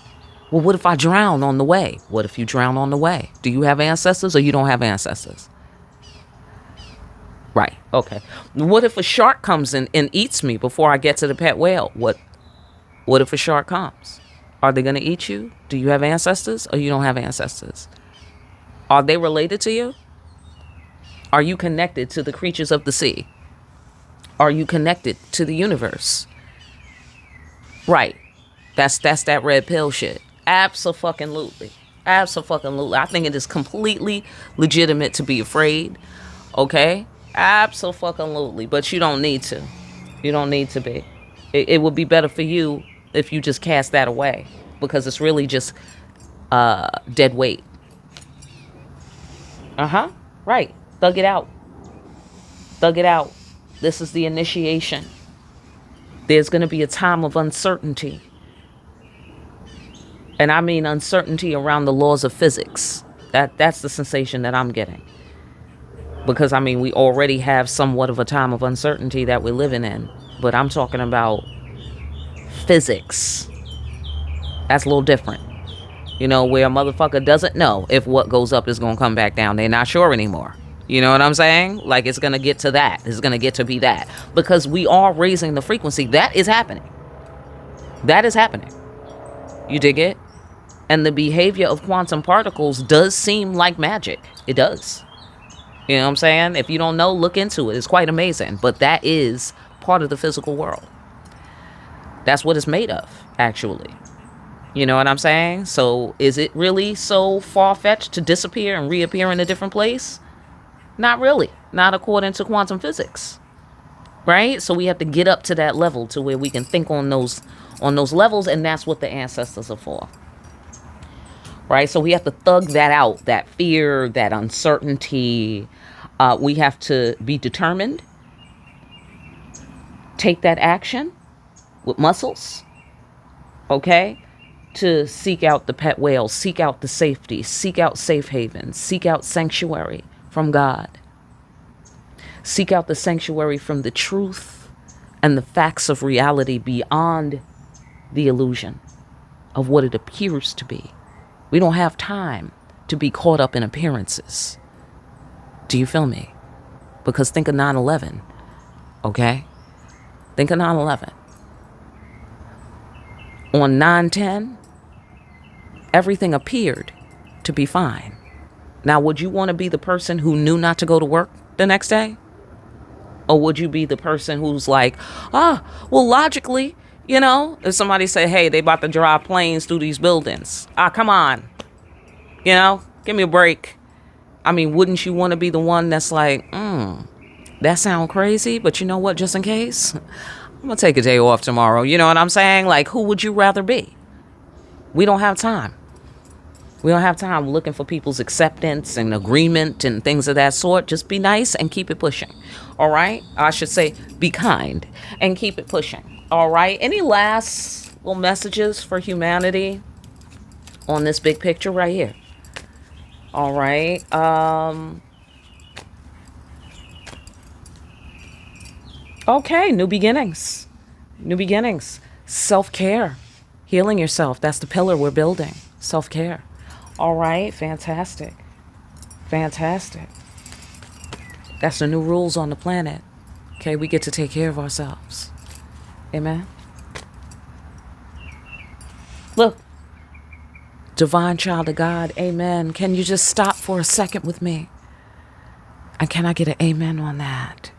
Well, what if I drown on the way? What if you drown on the way? Do you have ancestors or you don't have ancestors? Right. Okay. What if a shark comes in and eats me before I get to the pet whale? What if a shark comes? Are they going to eat you? Do you have ancestors or you don't have ancestors? Are they related to you? Are you connected to the creatures of the sea? Are you connected to the universe? Right. That's that red pill shit. Abso-fucking-lutely. Abso-fucking-lutely. I think it is completely legitimate to be afraid. Okay? Absolutely. But you don't need to. You don't need to be. It would be better for you if you just cast that away, because it's really just dead weight. Right. Thug it out. Thug it out. This is the initiation. There's going to be a time of uncertainty. And I mean uncertainty around the laws of physics. That's the sensation that I'm getting. Because, I mean, we already have somewhat of a time of uncertainty that we're living in. But I'm talking about physics. That's a little different. Where a motherfucker doesn't know if what goes up is going to come back down. They're not sure anymore. You know what I'm saying? Like, it's going to get to that. It's going to get to be that. Because we are raising the frequency. That is happening. That is happening. You dig it? And the behavior of quantum particles does seem like magic. It does. You know what I'm saying? If you don't know, look into it. It's quite amazing. But that is part of the physical world. That's what it's made of, actually. You know what I'm saying? So is it really so far-fetched to disappear and reappear in a different place? Not really. Not according to quantum physics. Right? So we have to get up to that level to where we can think on those levels, and that's what the ancestors are for. Right? So we have to thug that out, that fear, that uncertainty. We have to be determined. Take that action with muscles. Okay? To seek out the pet whale, seek out the safety, seek out safe havens, seek out sanctuary from God. Seek out the sanctuary from the truth and the facts of reality beyond the illusion of what it appears to be. We don't have time to be caught up in appearances. Do you feel me? Because think of 9/11, okay? Think of 9/11. On 9/10, everything appeared to be fine. Now, would you want to be the person who knew not to go to work the next day? Or would you be the person who's like, well, logically, if somebody say, hey, they about to drive planes through these buildings. Come on. Give me a break. I mean, wouldn't you want to be the one that's like, that sound crazy, but you know what, just in case, I'm going to take a day off tomorrow. You know what I'm saying? Like, who would you rather be? We don't have time. We don't have time looking for people's acceptance and agreement and things of that sort. Just be nice and keep it pushing. All right? I should say be kind and keep it pushing. All right? Any last little messages for humanity on this big picture right here? All right. Okay, new beginnings. New beginnings. Self-care. Healing yourself. That's the pillar we're building. Self-care. All right, fantastic. Fantastic. That's the new rules on the planet. Okay, we get to take care of ourselves. Amen. Look, divine child of God, amen. Can you just stop for a second with me? And can I get an amen on that?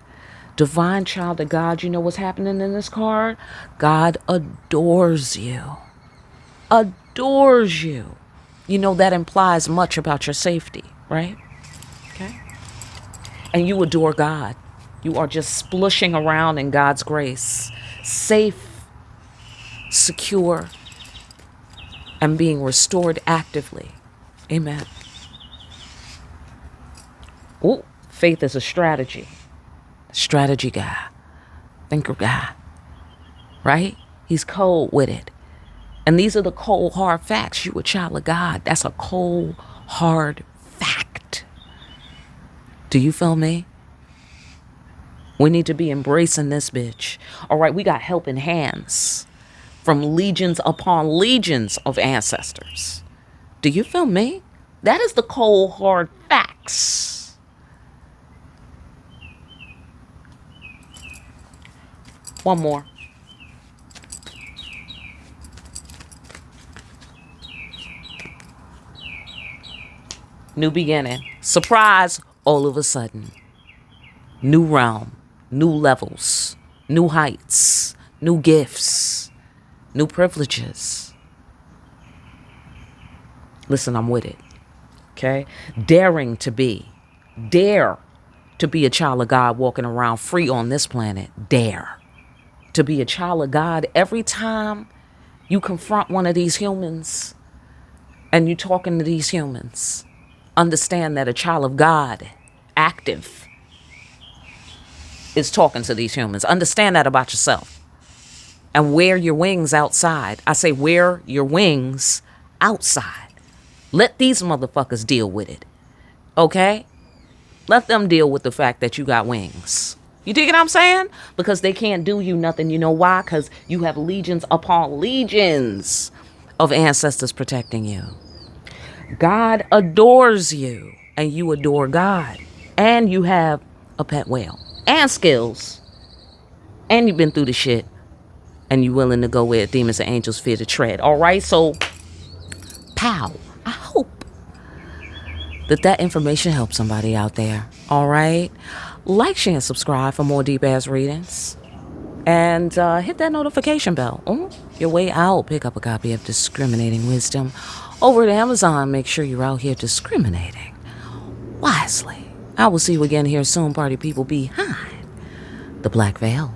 Divine child of God, you know what's happening in this card? God adores you. adores you. You know, that implies much about your safety, right? Okay. And you adore God. You are just splushing around in God's grace, safe, secure, and being restored actively. Amen. Ooh, faith is a strategy. Strategy guy. Thinker guy. Right? He's cold with it. And these are the cold, hard facts. You a child of God. That's a cold, hard fact. Do you feel me? We need to be embracing this bitch. All right, we got helping hands from legions upon legions of ancestors. Do you feel me? That is the cold, hard facts. One more. New beginning. Surprise all of a sudden. New realm. New levels. New heights. New gifts. New privileges. Listen, I'm with it. Okay? Daring to be. Dare to be a child of God walking around free on this planet. Dare to be a child of God every time you confront one of these humans and you talking to these humans. Understand that a child of God, active, is talking to these humans. Understand that about yourself. And wear your wings outside. I say wear your wings outside. Let these motherfuckers deal with it. Okay? Let them deal with the fact that you got wings. You dig what I'm saying? Because they can't do you nothing. You know why? Because you have legions upon legions of ancestors protecting you. God adores you, and you adore God, and you have a pet whale and skills, and you've been through the shit, and you're willing to go where demons and angels fear to tread. All right, so pow. I hope that information helps somebody out there. All right, like, share, and subscribe for more deep ass readings, and hit that notification bell. Your way out, pick up a copy of Discriminating Wisdom over at Amazon. Make sure you're out here discriminating wisely. I will see you again here soon, party people behind the black veil.